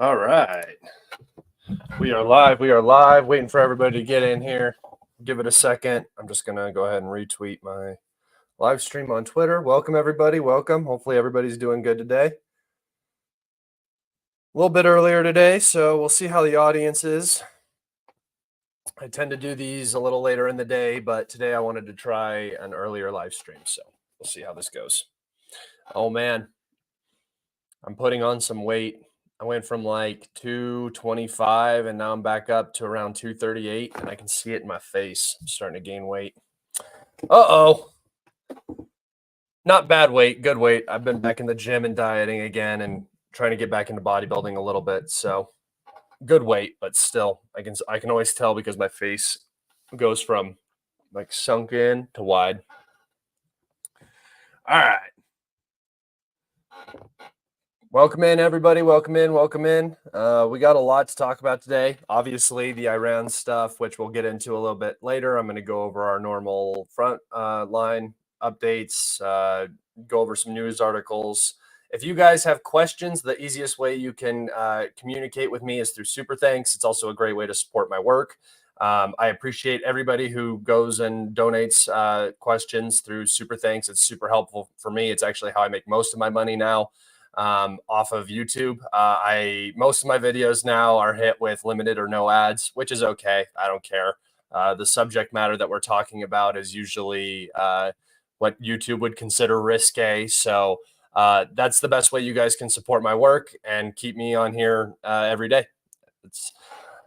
All right. We are live. We are live. Waiting for everybody to get in here. Give it a second. I'm just going to go ahead and retweet my live stream on Twitter. Welcome, everybody. Welcome. Hopefully, everybody's doing good today. A little bit earlier today, so we'll see how the audience is. I tend to do these a little later in the day, but today I wanted to try an earlier live stream, so we'll see how this goes. Oh, man. I'm putting on some weight. I went from like 225 and now I'm back up to around 238 and I can see it in my face. I'm starting to gain weight. Uh-oh. Not bad weight, good weight. I've been back in the gym and dieting again and trying to get back into bodybuilding a little bit. So good weight, but still I can always tell because my face goes from like sunk in to wide. All right. Welcome in, everybody. Welcome in. Welcome in. We got a lot to talk about today. Obviously, the Iran stuff, which we'll get into a little bit later. I'm going to go over our normal Frontline updates, go over some news articles. If you guys have questions, the easiest way you can communicate with me is through Super Thanks. It's also a great way to support my work. I appreciate everybody who goes and donates questions through Super Thanks. It's super helpful for me. It's actually how I make most of my money now. Off of YouTube. Most of my videos now are hit with limited or no ads, which is okay. I don't care. The subject matter that we're talking about is usually what YouTube would consider risque. So that's the best way you guys can support my work and keep me on here every day.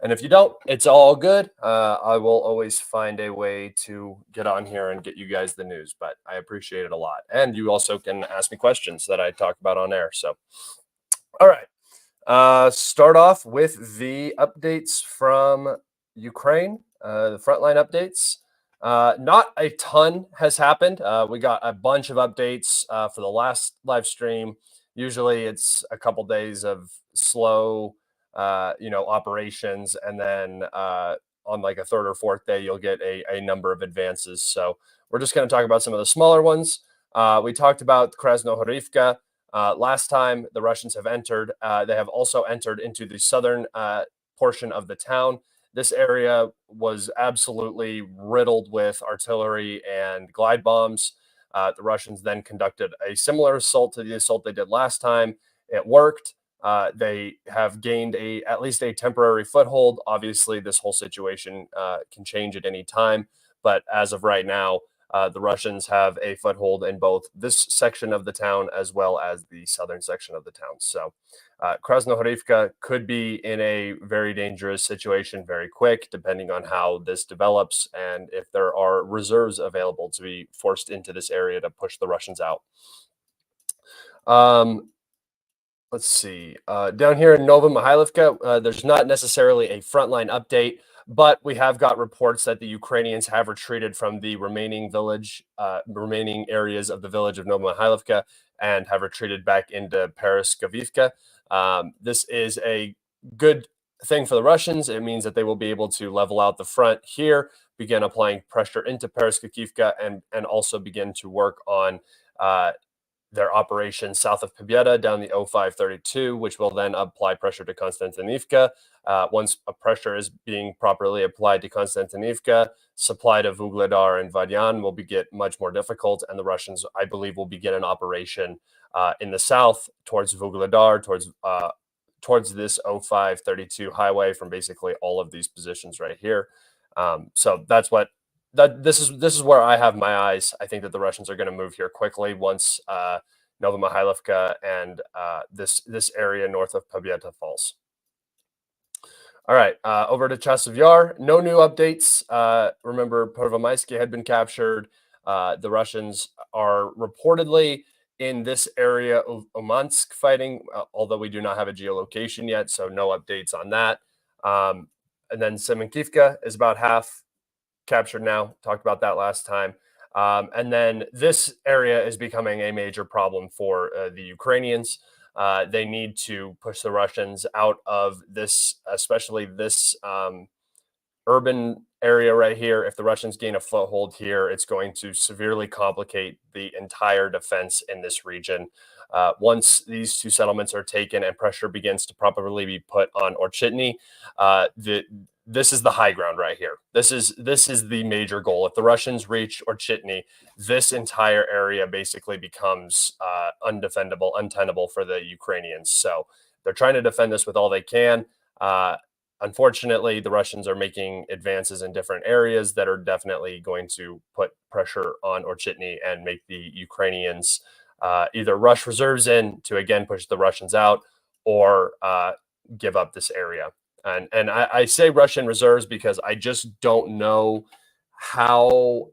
And if you don't, it's all good. I will always find a way to get on here and get you guys the news, but I appreciate it a lot. And you also can ask me questions that I talk about on air. So, all right. Start off with the updates from Ukraine, the frontline updates. Not a ton has happened. We got a bunch of updates for the last live stream. Usually it's a couple days of slow operations, and then on like a third or fourth day you'll get a number of advances. So we're just going to talk about some of the smaller ones. We talked about Krasnohorivka last time. The Russians have entered. They have also entered into the southern portion of the town. This area was absolutely riddled with artillery and glide bombs. The Russians then conducted a similar assault to the assault they did last time. It worked. They have gained at least a temporary foothold. Obviously, this whole situation can change at any time. But as of right now, the Russians have a foothold in both this section of the town as well as the southern section of the town. So Krasnohorivka could be in a very dangerous situation very quick, depending on how this develops and if there are reserves available to be forced into this area to push the Russians out. Let's see. Down here in Nova Mihailivka, there's not necessarily a frontline update, but we have got reports that the Ukrainians have retreated from the remaining areas of the village of Nova Mihailivka and have retreated back into Pereskavivka. This is a good thing for the Russians. It means that they will be able to level out the front here, begin applying pressure into Pereskavivka, and also begin to work on their operation south of Pobieda down the 0532, which will then apply pressure to Konstantinivka. Once a pressure is being properly applied to Konstantinivka, supply to Vuhledar and Vadyan will get much more difficult, and the Russians, I believe, will begin an operation in the south towards Vuhledar, towards this 0532 highway from basically all of these positions right here. So that's what. This is where I have my eyes. I think that the Russians are going to move here quickly once Nova Mihailivka and this area north of Pobieda falls. All right, over to Chasiv Yar. No new updates. Remember, Pervomaisky had been captured. The Russians are reportedly in this area of Umansk fighting, although we do not have a geolocation yet, so no updates on that. And then Semenkivka is about half captured now. Talked about that last time. And then this area is becoming a major problem for the Ukrainians. They need to push the Russians out of this, especially this urban area right here, if the Russians gain a foothold here, it's going to severely complicate the entire defense in this region. Once these two settlements are taken and pressure begins to properly be put on Orchitny, this is the high ground right here. This is the major goal. If the Russians reach Orchitny, this entire area basically becomes undefendable, untenable for the Ukrainians. So they're trying to defend this with all they can. Unfortunately, the Russians are making advances in different areas that are definitely going to put pressure on Orchitny and make the Ukrainians either rush reserves in to again push the Russians out, or give up this area. And I say Russian reserves because I just don't know how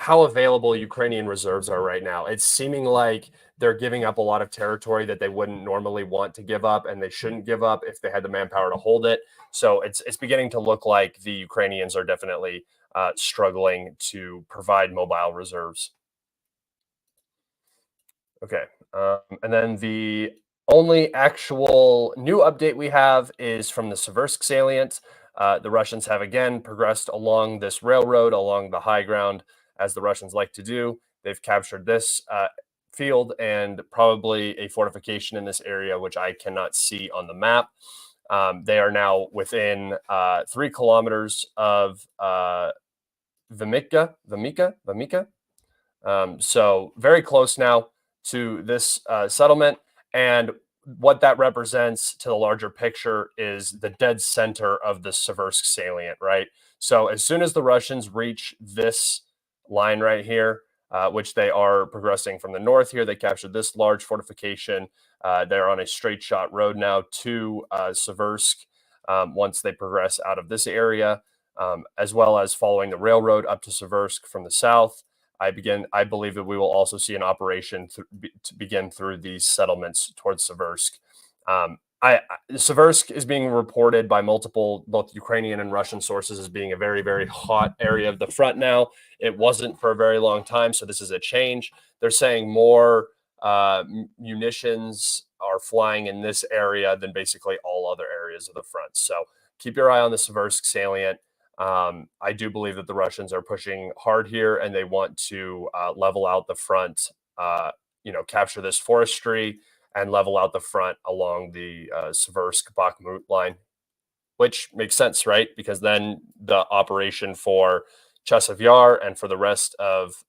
available Ukrainian reserves are right now. It's seeming like they're giving up a lot of territory that they wouldn't normally want to give up, and they shouldn't give up if they had the manpower to hold it. So it's beginning to look like the Ukrainians are definitely struggling to provide mobile reserves. Okay. And then the only actual new update we have is from the Seversk salient. The Russians have again progressed along this railroad, along the high ground, as the Russians like to do. They've captured this field and probably a fortification in this area, which I cannot see on the map. They are now within 3 kilometers of Vamika. So very close now to this settlement. And what that represents to the larger picture is the dead center of the Seversk salient, right? So as soon as the Russians reach this line right here, which they are progressing from the north here, they captured this large fortification. They're on a straight shot road now to Seversk once they progress out of this area, as well as following the railroad up to Seversk from the south. I believe that we will also see an operation to begin through these settlements towards Seversk. Seversk is being reported by multiple, both Ukrainian and Russian sources, as being a very, very hot area of the front now. It wasn't for a very long time, so this is a change. They're saying more munitions are flying in this area than basically all other areas of the front. So keep your eye on the Seversk salient. I do believe that the Russians are pushing hard here, and they want to level out the front, capture this forestry and level out the front along the Seversk-Bakhmut line, which makes sense, right? Because then the operation for Chasiv Yar and for the rest of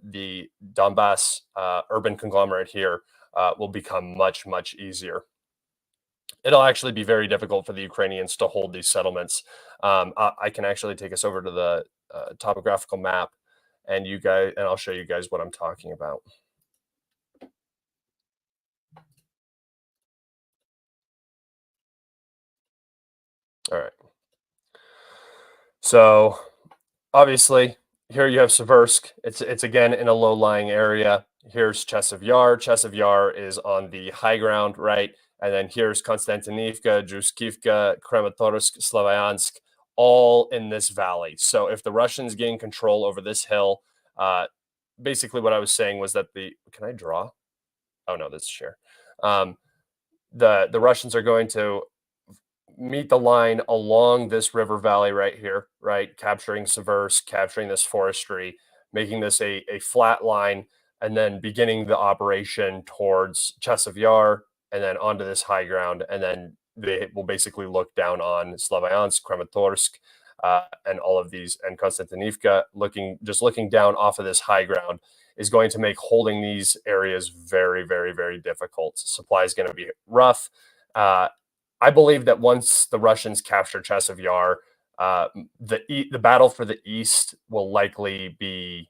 the Donbass urban conglomerate here will become much, much easier. It'll actually be very difficult for the Ukrainians to hold these settlements. I can actually take us over to the topographical map, and I'll show you guys what I'm talking about. All right. So obviously here you have Seversk. It's again in a low-lying area. Here's Chasiv Yar. Chasiv Yar is on the high ground, right? And then here's Konstantinivka, Druskivka, Kramatorsk, Slavyansk, all in this valley. So if the Russians gain control over this hill, basically what I was saying was that can I draw? Oh no, that's share. The Russians are going to meet the line along this river valley right here, right? Capturing Seversk, capturing this forestry, making this a flat line, and then beginning the operation towards Chasiv Yar, and then onto this high ground. And then they will basically look down on Slavyansk, Kramatorsk, and all of these, and Konstantinivka, looking down off of this high ground is going to make holding these areas very, very, very difficult. Supply is going to be rough. I believe that once the Russians capture Chasiv Yar, the battle for the east will likely be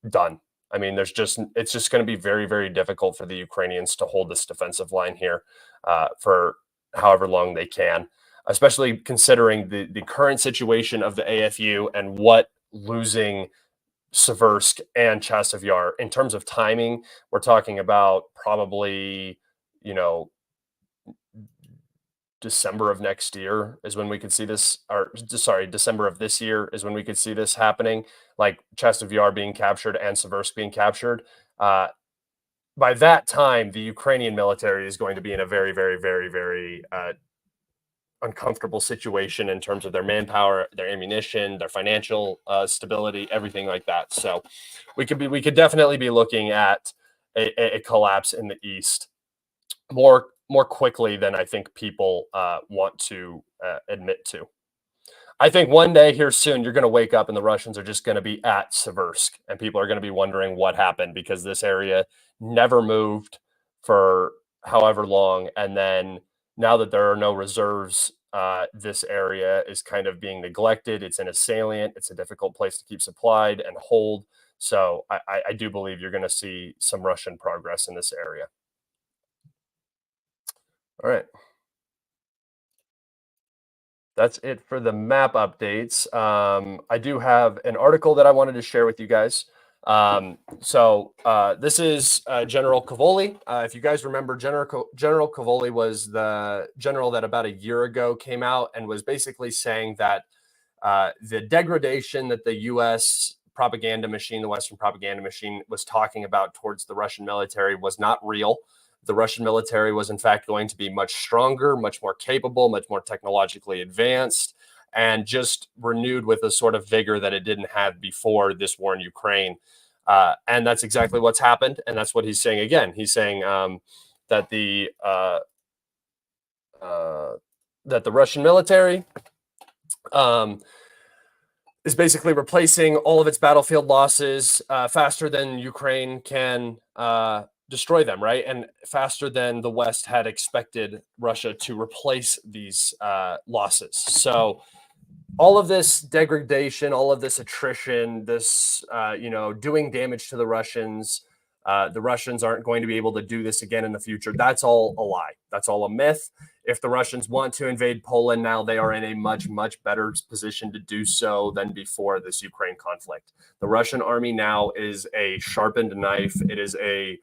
done. I mean, it's just going to be very, very difficult for the Ukrainians to hold this defensive line here for however long they can, especially considering the current situation of the AFU and what losing Seversk and Chasiv Yar in terms of timing. We're talking about probably, December of next year is when we could see this, or sorry, December of this year is when we could see this happening, like Chasiv Yar being captured and Seversk being captured. By that time, the Ukrainian military is going to be in a very, very, very, very uncomfortable situation in terms of their manpower, their ammunition, their financial stability, everything like that. So we could definitely be looking at a collapse in the East more quickly than I think people want to admit to. I think one day here soon, you're going to wake up and the Russians are just going to be at Seversk, and people are going to be wondering what happened because this area never moved for however long. And then now that there are no reserves, this area is kind of being neglected. It's in a salient. It's a difficult place to keep supplied and hold. So I do believe you're going to see some Russian progress in this area. All right. That's it for the map updates. I do have an article that I wanted to share with you guys. This is General Cavoli. If you guys remember, General Cavoli was the general that about a year ago came out and was basically saying that the degradation that the U.S. propaganda machine, the Western propaganda machine, was talking about towards the Russian military was not real. The Russian military was, in fact, going to be much stronger, much more capable, much more technologically advanced, and just renewed with a sort of vigor that it didn't have before this war in Ukraine. And that's exactly what's happened. And that's what he's saying again. He's saying that the Russian military is basically replacing all of its battlefield losses faster than Ukraine can destroy them, right? And faster than the West had expected Russia to replace these losses. So all of this degradation, all of this attrition, this, doing damage to the Russians aren't going to be able to do this again in the future. That's all a lie. That's all a myth. If the Russians want to invade Poland now, they are in a much, much better position to do so than before this Ukraine conflict. The Russian army now is a sharpened knife. It is a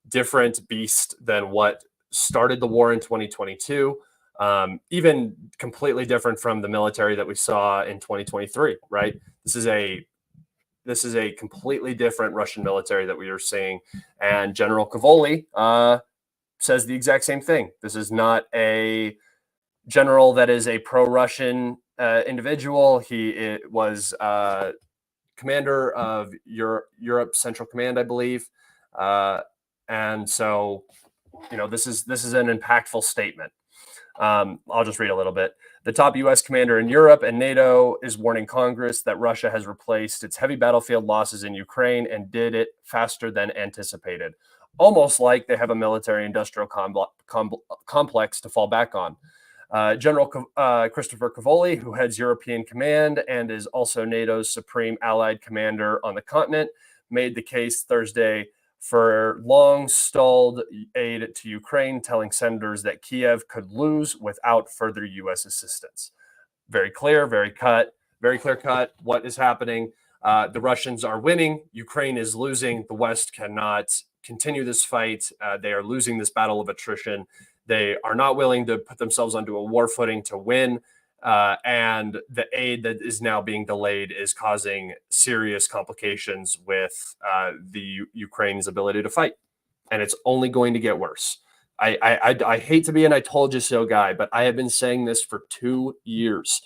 different beast than what started the war in 2022. Even completely different from the military that we saw in 2023, right? This is a completely different Russian military that we are seeing. And General Cavoli says the exact same thing. This is not a general that is a pro-Russian individual. He was commander of Europe Central Command, I believe. And so, this is an impactful statement. I'll just read a little bit. The top U.S. commander in Europe and NATO is warning Congress that Russia has replaced its heavy battlefield losses in Ukraine and did it faster than anticipated, almost like they have a military-industrial complex to fall back on. General Christopher Cavoli, who heads European Command and is also NATO's supreme allied commander on the continent, made the case Thursday for long-stalled aid to Ukraine, telling senators that Kiev could lose without further U.S. assistance. Very clear, very clear cut. What is happening? The Russians are winning. Ukraine is losing. The West cannot continue this fight. They are losing this battle of attrition. They are not willing to put themselves onto a war footing to win. And the aid that is now being delayed is causing serious complications with the Ukraine's ability to fight, and it's only going to get worse. I hate to be an "I told you so" guy, but I have been saying this for 2 years.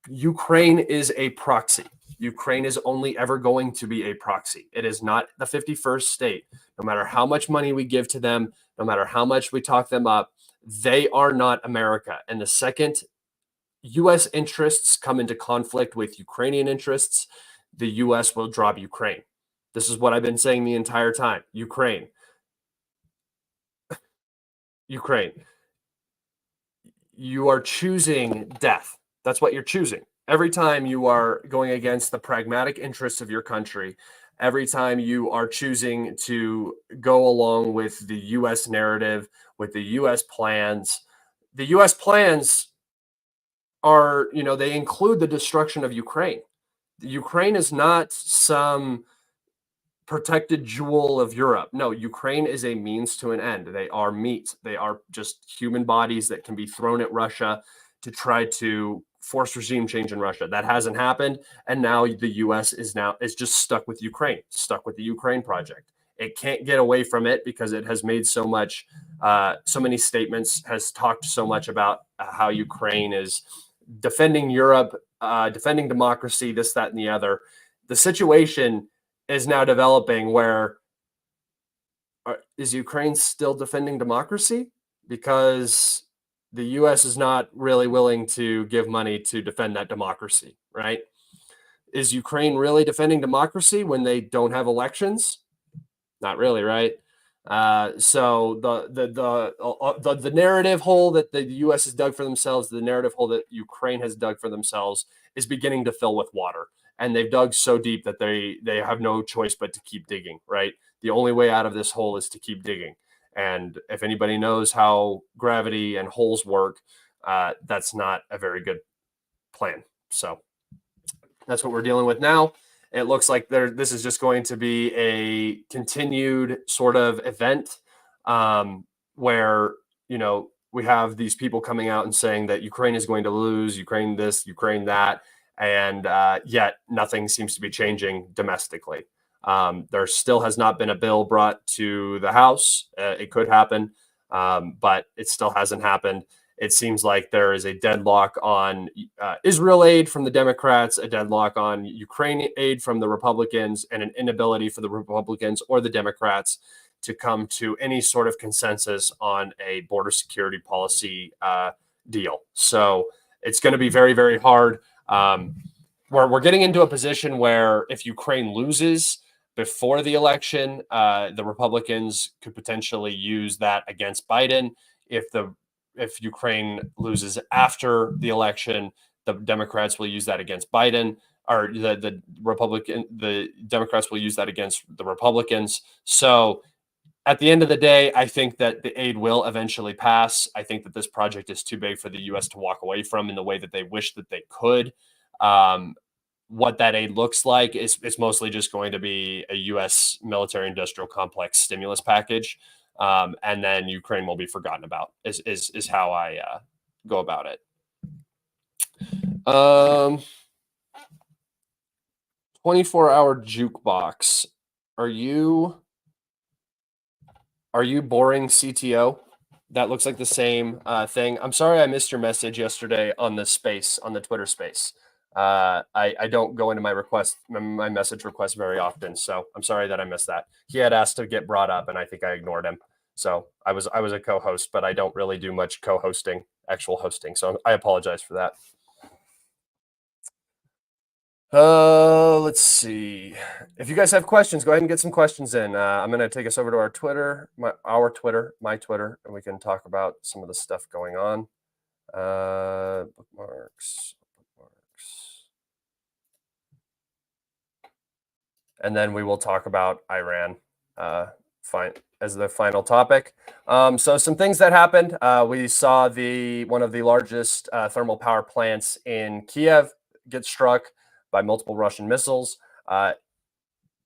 Ukraine is a proxy. Ukraine is only ever going to be a proxy. It is not the 51st state. No matter how much money we give to them, no matter how much we talk them up, they are not America. And the second U.S. interests come into conflict with Ukrainian interests, the U.S. will drop Ukraine. This is what I've been saying the entire time. Ukraine. You are choosing death. That's what you're choosing. Every time you are going against the pragmatic interests of your country, every time you are choosing to go along with the U.S. narrative, with the U.S. plans, the U.S. plans are, they include the destruction of Ukraine. Ukraine is not some protected jewel of Europe. No, Ukraine is a means to an end. They are meat. They are just human bodies that can be thrown at Russia to try to force regime change in Russia. That hasn't happened. And now the U.S. is just stuck with Ukraine, stuck with the Ukraine project. It can't get away from it because it has made so much so many statements, has talked so much about how Ukraine is defending Europe, defending democracy, this, that, and the other. The situation is now developing where is Ukraine still defending democracy? Because the US is not really willing to give money to defend that democracy, right? Is Ukraine really defending democracy when they don't have elections? Not really, right? So the narrative hole that the U.S. has dug for themselves, the narrative hole that Ukraine has dug for themselves, is beginning to fill with water, and they've dug so deep that they have no choice but to keep digging. Right, the only way out of this hole is to keep digging. And if anybody knows how gravity and holes work, that's not a very good plan. So that's what we're dealing with now. It looks like this is just going to be a continued sort of event where, we have these people coming out and saying that Ukraine is going to lose, Ukraine this, Ukraine that, and yet nothing seems to be changing domestically. There still has not been a bill brought to the House. It could happen, but it still hasn't happened. It seems like there is a deadlock on Israel aid from the Democrats, a deadlock on Ukraine aid from the Republicans, and an inability for the Republicans or the Democrats to come to any sort of consensus on a border security policy deal. So it's going to be very, very hard. We're getting into a position where if Ukraine loses before the election, the Republicans could potentially use that against Biden. If Ukraine loses after the election, the Democrats will use that against Biden, or the Democrats will use that against the Republicans. So at the end of the day, I think that the aid will eventually pass. I think that this project is too big for the U.S. to walk away from in the way that they wish that they could. What that aid looks like is mostly just going to be a U.S. military industrial complex stimulus package. And then Ukraine will be forgotten about is how I go about it. 24-hour jukebox. Are you boring CTO? That looks like the same thing. I'm sorry I missed your message yesterday on the Twitter space. I don't go into my message request very often, so I'm sorry that I missed that. He had asked to get brought up, and I think I ignored him. So I was a co-host, but I don't really do much co-hosting, actual hosting. So I apologize for that. Let's see. If you guys have questions, go ahead and get some questions in. I'm going to take us over to our Twitter, my Twitter, and we can talk about some of the stuff going on. Bookmarks. And then we will talk about Iran as the final topic. So some things that happened. We saw one of the largest thermal power plants in Kiev get struck by multiple Russian missiles.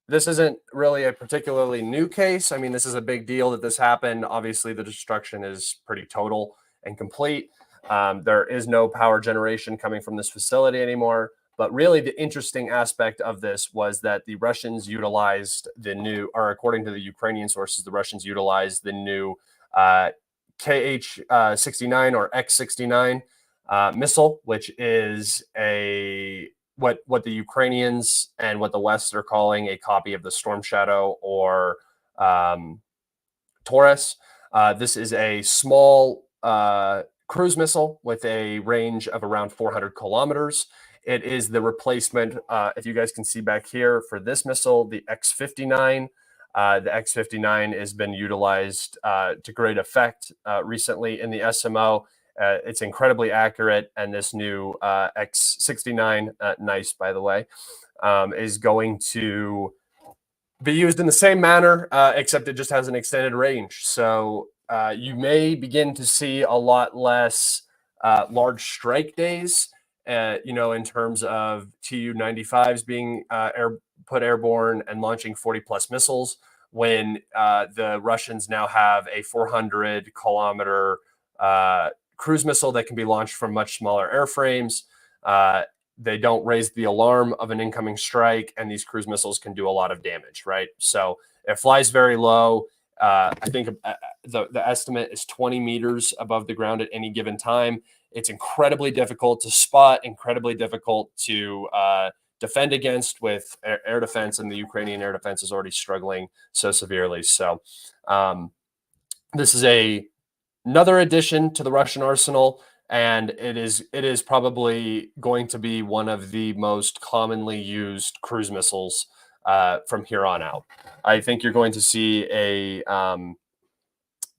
This isn't really a particularly new case. I mean, this is a big deal that this happened. Obviously, the destruction is pretty total and complete. There is no power generation coming from this facility anymore. But really, the interesting aspect of this was that the Russians utilized according to the Ukrainian sources, the Russians utilized the new KH-69 or X-69 missile, which is what the Ukrainians and what the West are calling a copy of the Storm Shadow or Taurus. This is a small cruise missile with a range of around 400 kilometers. It is the replacement, if you guys can see back here, for this missile, the X-59. The X-59 has been utilized to great effect recently in the SMO. It's incredibly accurate, and this new X-69, nice by the way, is going to be used in the same manner, except it just has an extended range. So you may begin to see a lot less large strike days, in terms of Tu-95s being put airborne and launching 40-plus missiles, when the Russians now have a 400-kilometer cruise missile that can be launched from much smaller airframes. They don't raise the alarm of an incoming strike, and these cruise missiles can do a lot of damage, right? So it flies very low. I think the estimate is 20 meters above the ground at any given time. It's incredibly difficult to spot, incredibly difficult to defend against with air defense, and the Ukrainian air defense is already struggling so severely. So this is another addition to the Russian arsenal, and it is probably going to be one of the most commonly used cruise missiles from here on out. I think you're going to see a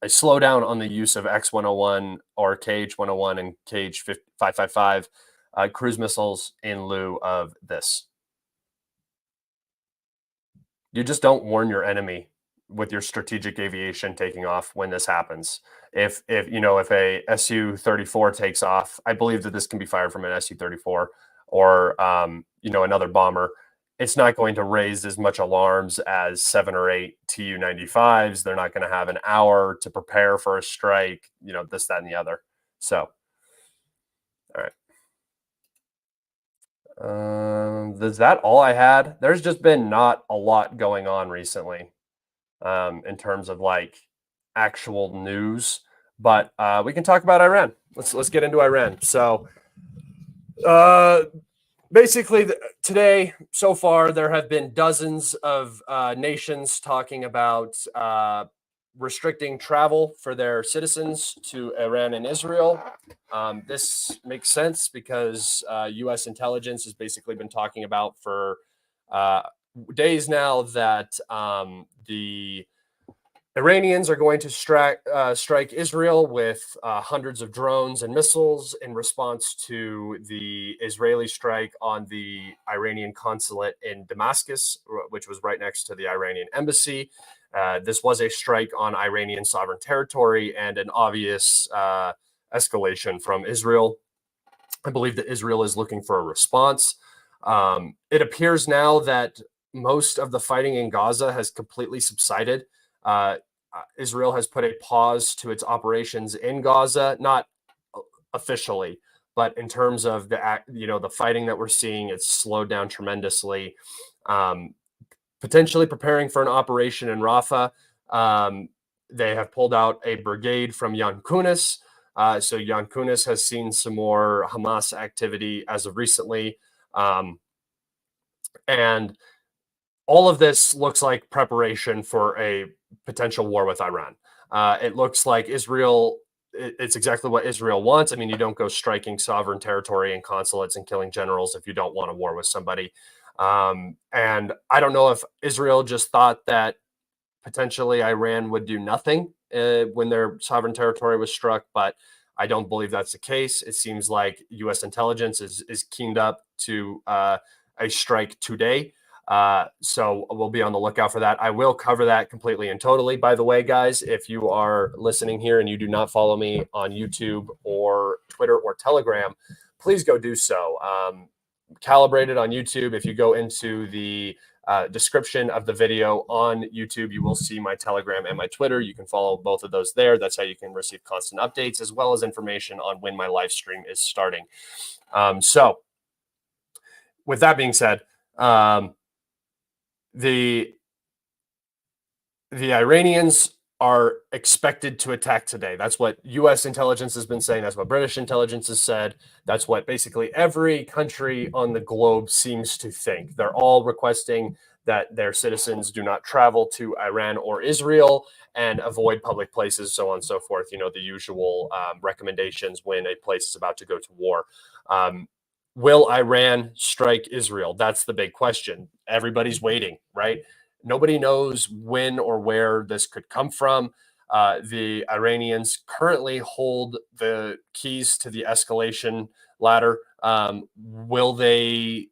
slowdown on the use of X-101 or KH-101 and KH-555 cruise missiles in lieu of this. You just don't warn your enemy with your strategic aviation taking off when this happens. If a Su-34 takes off, I believe that this can be fired from an Su-34 or another bomber. It's not going to raise as much alarms as 7 or 8 Tu-95s. They're not going to have an hour to prepare for a strike, this, that, and the other. So, all right. Is that all I had? There's just been not a lot going on recently in terms of like actual news, but we can talk about Iran. Let's get into Iran. So, basically, today, so far, there have been dozens of nations talking about restricting travel for their citizens to Iran and Israel. This makes sense because U.S. intelligence has basically been talking about for days now that the Iranians are going to strike Israel with hundreds of drones and missiles in response to the Israeli strike on the Iranian consulate in Damascus, which was right next to the Iranian embassy. This was a strike on Iranian sovereign territory and an obvious escalation from Israel. I believe that Israel is looking for a response. It appears now that most of the fighting in Gaza has completely subsided. Israel has put a pause to its operations in Gaza, not officially, but in terms of the fighting that we're seeing, it's slowed down tremendously. Potentially preparing for an operation in Rafah. They have pulled out a brigade from Yan Kunis. So Yan Kunis has seen some more Hamas activity as of recently. And all of this looks like preparation for a potential war with Iran. It looks like Israel, it's exactly what Israel wants. I mean, you don't go striking sovereign territory and consulates and killing generals if you don't want a war with somebody. And I don't know if Israel just thought that potentially Iran would do nothing when their sovereign territory was struck, but I don't believe that's the case. It seems like U.S. intelligence is keened up to a strike today. So we'll be on the lookout for that. I will cover that completely and totally. By the way, guys, if you are listening here and you do not follow me on YouTube or Twitter or Telegram, please go do so. Kalibrated on YouTube. If you go into the description of the video on YouTube, you will see my Telegram and my Twitter. You can follow both of those there. That's how you can receive constant updates as well as information on when my live stream is starting. So with that being said, the Iranians are expected to attack today. That's what U.S. intelligence has been saying. That's what British intelligence has said. That's what basically every country on the globe seems to think. They're all requesting that their citizens do not travel to Iran or Israel and avoid public places, so on and so forth. The usual recommendations when a place is about to go to war. Will Iran strike Israel? That's the big question. Everybody's waiting, right? Nobody knows when or where this could come from. The Iranians currently hold the keys to the escalation ladder. Will they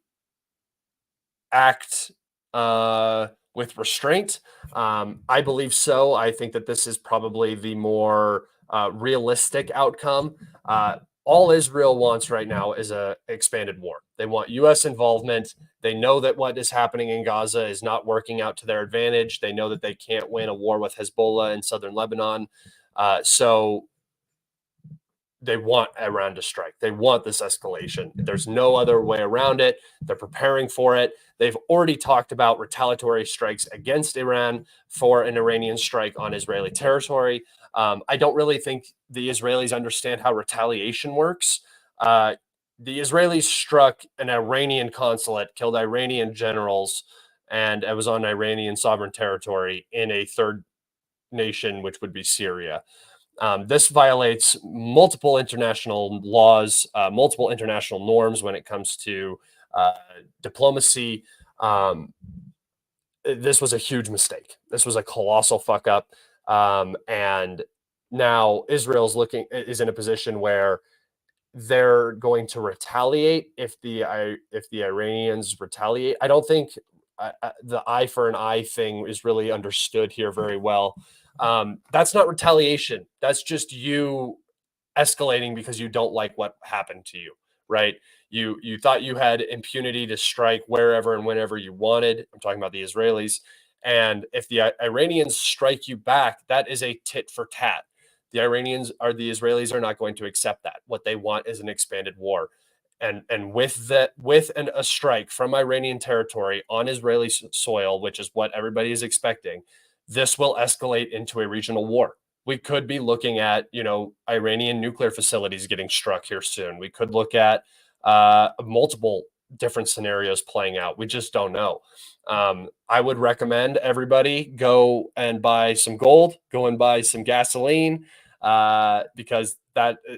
act with restraint? I believe so. I think that this is probably the more realistic outcome. All Israel wants right now is an expanded war. They want U.S. involvement. They know that what is happening in Gaza is not working out to their advantage. They know that they can't win a war with Hezbollah in southern Lebanon. So they want Iran to strike. They want this escalation. There's no other way around it. They're preparing for it. They've already talked about retaliatory strikes against Iran for an Iranian strike on Israeli territory. I don't really think the Israelis understand how retaliation works. The Israelis struck an Iranian consulate, killed Iranian generals, and it was on Iranian sovereign territory in a third nation, which would be Syria. This violates multiple international laws, multiple international norms when it comes to diplomacy. This was a huge mistake. This was a colossal fuck up. And now Israel's is in a position where they're going to retaliate if the Iranians retaliate. I don't think the eye for an eye thing is really understood here very well. That's not retaliation. That's just you escalating because you don't like what happened to you, right? You thought you had impunity to strike wherever and whenever you wanted. I'm talking about the Israelis. And if the Iranians strike you back, that is a tit for tat. The Israelis are not going to accept that. What they want is an expanded war. And with a strike from Iranian territory on Israeli soil, which is what everybody is expecting, this will escalate into a regional war. We could be looking at, Iranian nuclear facilities getting struck here soon. We could look at multiple different scenarios playing out. We just don't know. I would recommend everybody go and buy some gold, go and buy some gasoline, because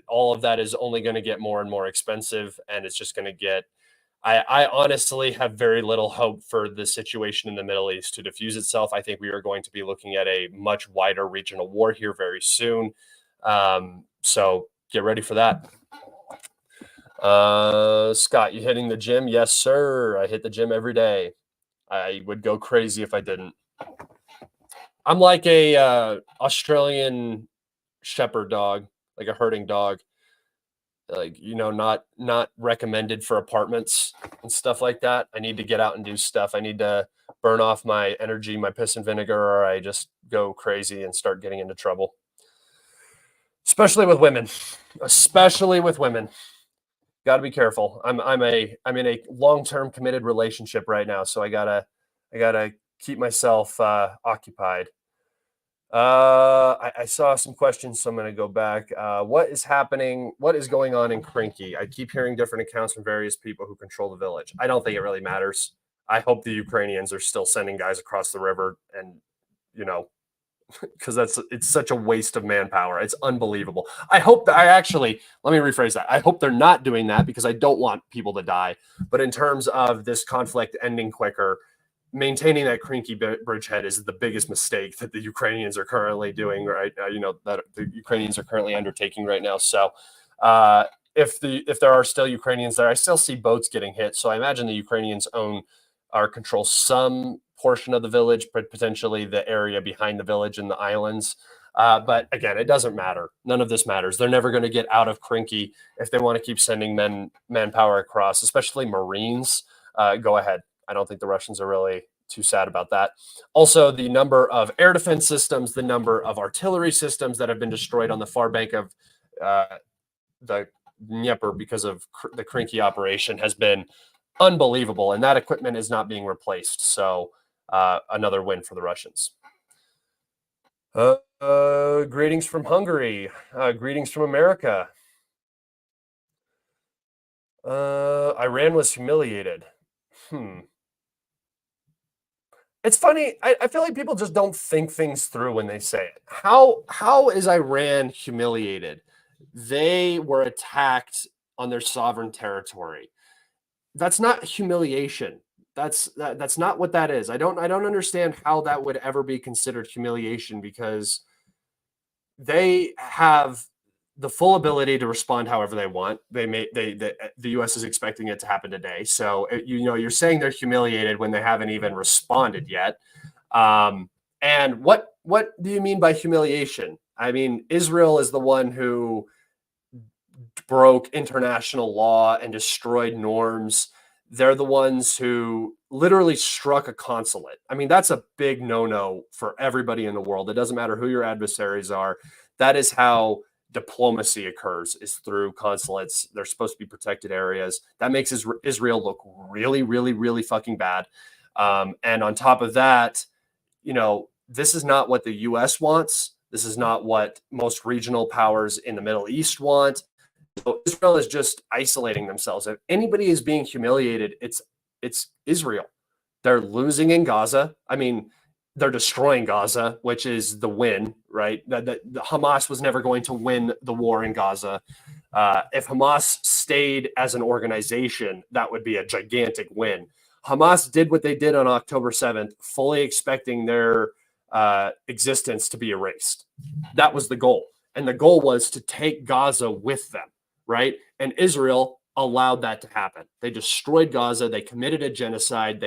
all of that is only going to get more and more expensive, and it's just going to get. I honestly have very little hope for the situation in the Middle East to diffuse itself. I think we are going to be looking at a much wider regional war here very soon. So get ready for that. Scott, you hitting the gym? Yes, sir. I hit the gym every day. I would go crazy if I didn't. I'm like a Australian shepherd dog, like a herding dog. Like, not recommended for apartments and stuff like that. I need to get out and do stuff. I need to burn off my energy, my piss and vinegar, or I just go crazy and start getting into trouble. Especially with women. Got to be careful. I'm in a long-term committed relationship right now, so I gotta keep myself occupied. I saw some questions, so I'm going to go back. What is happening? What is going on in Krinky? I keep hearing different accounts from various people who control the village. I don't think it really matters. I hope the Ukrainians are still sending guys across the river, and because it's such a waste of manpower. It's unbelievable. Let me rephrase that. I hope they're not doing that because I don't want people to die. But in terms of this conflict ending quicker, maintaining that Krinky bridgehead is the biggest mistake that the Ukrainians are currently doing, right? That the Ukrainians are currently undertaking right now. So if there are still Ukrainians there, I still see boats getting hit. So I imagine the Ukrainians control some portion of the village, but potentially the area behind the village and the islands. But again, it doesn't matter. None of this matters. They're never going to get out of Krinky if they want to keep sending manpower across, especially Marines. Go ahead. I don't think the Russians are really too sad about that. Also, the number of air defense systems, the number of artillery systems that have been destroyed on the far bank of the Dnieper because of the Krinky operation has been unbelievable, and that equipment is not being replaced. So another win for the Russians. Greetings from Hungary. Greetings from America. Iran was humiliated. It's funny. I feel like people just don't think things through when they say it. How is Iran humiliated? They were attacked on their sovereign territory. That's not humiliation. That's not what that is. I don't understand how that would ever be considered humiliation, because they have the full ability to respond however they want. The U.S. is expecting it to happen today. So you're saying they're humiliated when they haven't even responded yet. And what do you mean by humiliation? I mean, Israel is the one who broke international law and destroyed norms. They're the ones who literally struck a consulate. I mean, that's a big no-no for everybody in the world. It doesn't matter who your adversaries are. That is how diplomacy occurs is through consulates. They're supposed to be protected areas. That makes Israel look really, really, really fucking bad. And on top of that, this is not what the U.S. wants. This is not what most regional powers in the Middle East want. So Israel is just isolating themselves. If anybody is being humiliated, it's Israel. They're losing in Gaza. I mean, they're destroying Gaza, which is the win, right? The Hamas was never going to win the war in Gaza. If Hamas stayed as an organization, that would be a gigantic win. Hamas did what they did on October 7th, fully expecting their existence to be erased. That was the goal. And the goal was to take Gaza with them, right? And Israel allowed that to happen. They destroyed Gaza. They committed a genocide.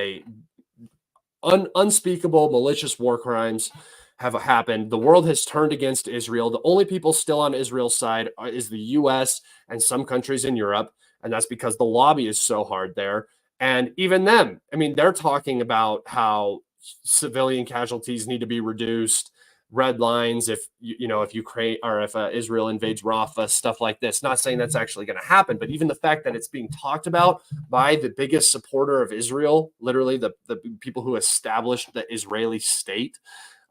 Unspeakable, malicious war crimes have happened. The world has turned against Israel. The only people still on Israel's side is the U.S. and some countries in Europe, and that's because the lobby is so hard there. And even them, I mean, they're talking about how civilian casualties need to be reduced, red lines if Ukraine or if Israel invades Rafah, stuff like this. Not saying that's actually going to happen, but even the fact that it's being talked about by the biggest supporter of Israel, literally the people who established the Israeli state,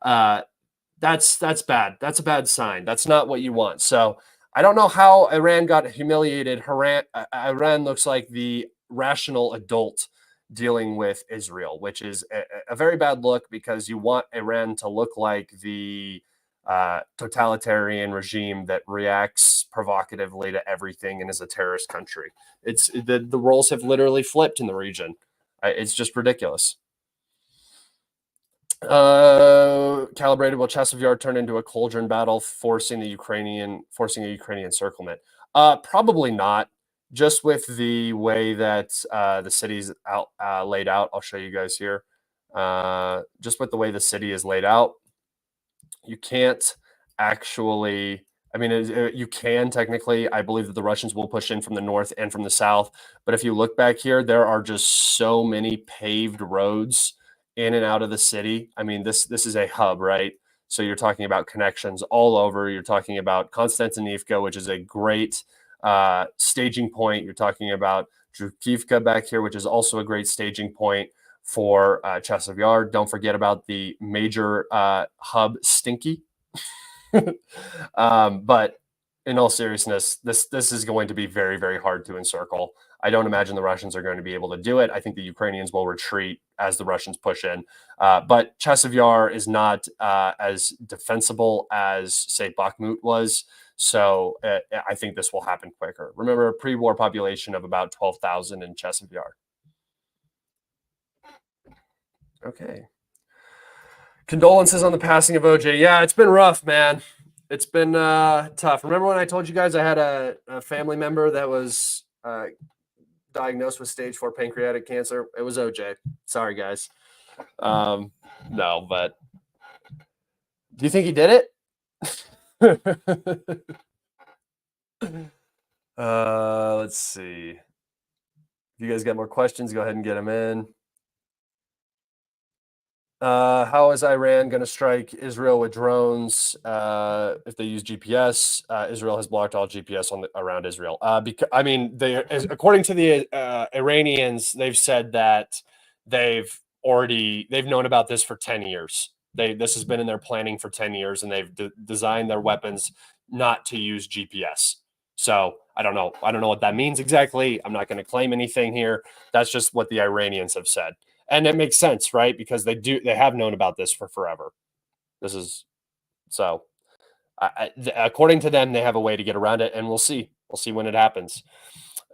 that's bad. That's a bad sign. That's not what you want. So I don't know how Iran got humiliated. Iran looks like the rational adult dealing with Israel, which is a very bad look because you want Iran to look like the totalitarian regime that reacts provocatively to everything and is a terrorist country. It's the roles have literally flipped in the region. It's just ridiculous. Calibrated, will Chasiv Yar turn into a cauldron battle, forcing a Ukrainian encirclement? Probably not. Just with the way that the city's laid out, I'll show you guys here. Just with the way the city is laid out, you can't actually. I mean, you can technically. I believe that the Russians will push in from the north and from the south. But if you look back here, there are just so many paved roads in and out of the city. I mean, this is a hub, right? So you're talking about connections all over. You're talking about Konstantinivka, which is a great staging point. You're talking about Drukivka back here, which is also a great staging point for Chasiv Yar. Don't forget about the major hub, Stinky. But in all seriousness, this is going to be very, very hard to encircle. I don't imagine the Russians are going to be able to do it. I think the Ukrainians will retreat as the Russians push in. But Chasiv Yar is not as defensible as, say, Bakhmut was. So I think this will happen quicker. Remember, a pre-war population of about 12,000 in Chasiv Yar. Okay. Condolences on the passing of OJ. Yeah, it's been rough, man. It's been tough. Remember when I told you guys I had a family member that was diagnosed with stage 4 pancreatic cancer? It was OJ. Sorry, guys. No, but do you think he did it? Let's see. If you guys got more questions, go ahead and get them in. How is Iran going to strike Israel with drones if they use GPS? Israel has blocked all GPS around Israel. Because I mean, according to the Iranians, they've said that they've known about this for 10 years. This has been in their planning for 10 years, and they've designed their weapons not to use GPS. So I don't know what that means exactly. I'm not going to claim anything here. That's just what the Iranians have said. And it makes sense, right? Because they have known about this for forever. This is so. According to them, they have a way to get around it, and we'll see. We'll see when it happens.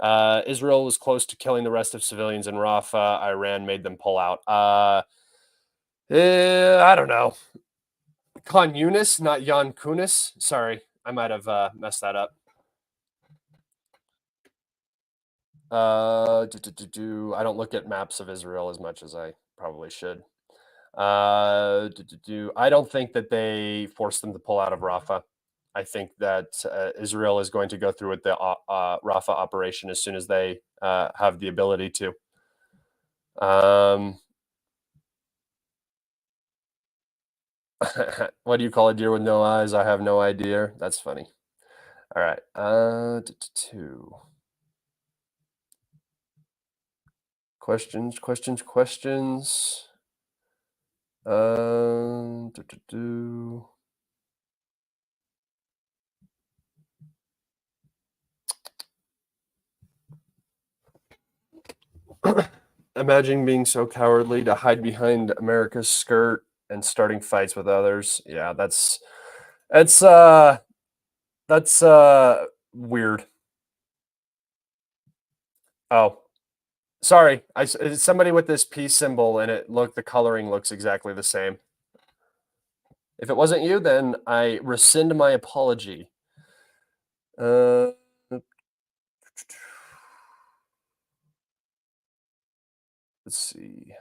Israel was close to killing the rest of civilians in Rafah. Iran made them pull out. I don't know. Khan Yunis, not Jan Kunis. Sorry, I might have messed that up. I don't look at maps of Israel as much as I probably should. I don't think that they forced them to pull out of Rafah. I think that Israel is going to go through with the Rafah operation as soon as they have the ability to. What do you call a deer with no eyes? I have no idea. That's funny. All right. Two questions. Imagine being so cowardly to hide behind America's skirt and starting fights with others. Yeah, that's weird. Oh, sorry. It's somebody with this peace symbol and the coloring looks exactly the same. If it wasn't you, then I rescind my apology. Let's see.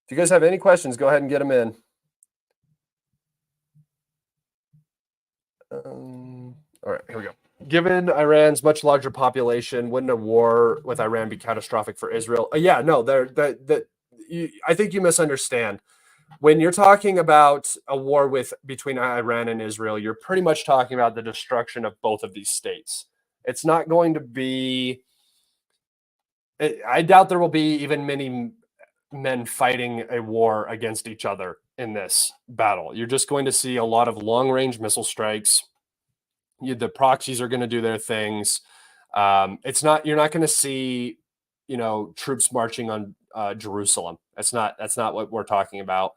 If you guys have any questions, go ahead and get them in. All right, here we go. Given Iran's much larger population, wouldn't a war with Iran be catastrophic for Israel? Yeah, no, I think you misunderstand. When you're talking about a war between Iran and Israel, you're pretty much talking about the destruction of both of these states. It's not going to be. I doubt there will be even many men fighting a war against each other in this battle. You're just going to see a lot of long-range missile strikes. The proxies are going to do their things. You're not going to see, troops marching on Jerusalem. That's not what we're talking about.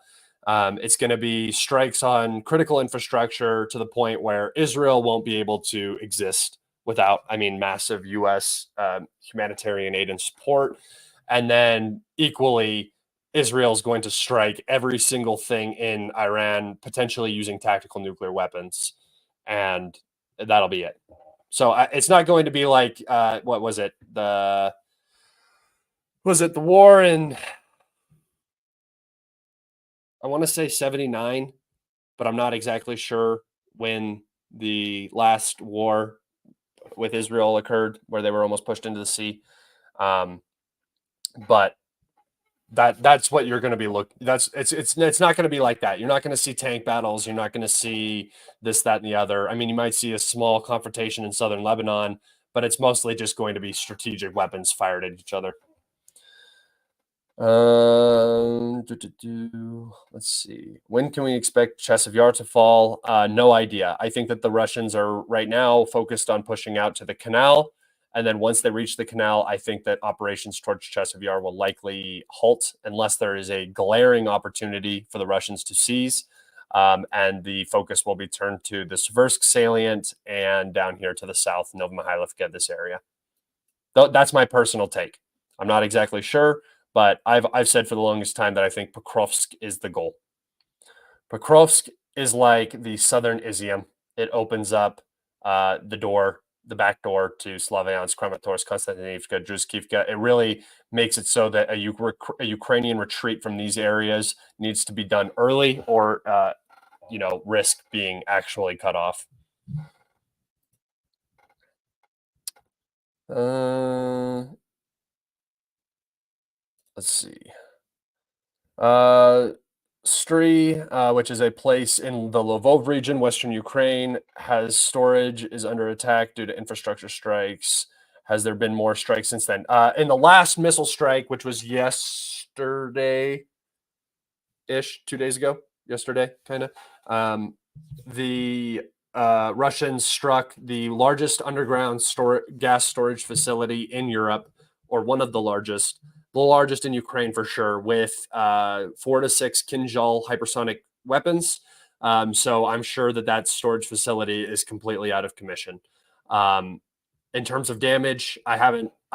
It's going to be strikes on critical infrastructure to the point where Israel won't be able to exist without, massive U.S. Humanitarian aid and support. And then equally, Israel is going to strike every single thing in Iran, potentially using tactical nuclear weapons. And that'll be it. So it's not going to be like what was it? The war in, I want to say 79, but I'm not exactly sure when the last war with Israel occurred, where they were almost pushed into the sea. But that's what you're going to be it's not going to be like that. You're not going to see tank battles. You're not going to see this, that, and the other. You might see a small confrontation in southern Lebanon, but it's mostly just going to be strategic weapons fired at each other. Let's see. When can we expect Chasiv Yar to fall? No idea. I think that the Russians are right now focused on pushing out to the canal. And then once they reach the canal, I think that operations towards Chasiv Yar will likely halt unless there is a glaring opportunity for the Russians to seize. And the focus will be turned to the Seversk salient and down here to the south, Novomihailovka, this area. That's my personal take. I'm not exactly sure, but I've said for the longest time that I think Pokrovsk is the goal. Pokrovsk is like the southern Izium. It opens up the back door to Slavyansk, Kramatorsk, Konstantinivka, Druzhkivka. It really makes it so that a Ukrainian retreat from these areas needs to be done early or, risk being actually cut off. Let's see. Stry, which is a place in the Lvov region, western Ukraine, is under attack due to infrastructure strikes. Has there been more strikes since then? In the last missile strike, which was yesterday-ish, 2 days ago, yesterday, kind of, the Russians struck the largest underground gas storage facility in Europe, or one of the largest in Ukraine for sure, with 4 to 6 Kinjal hypersonic weapons. So I'm sure that storage facility is completely out of commission. In terms of damage, I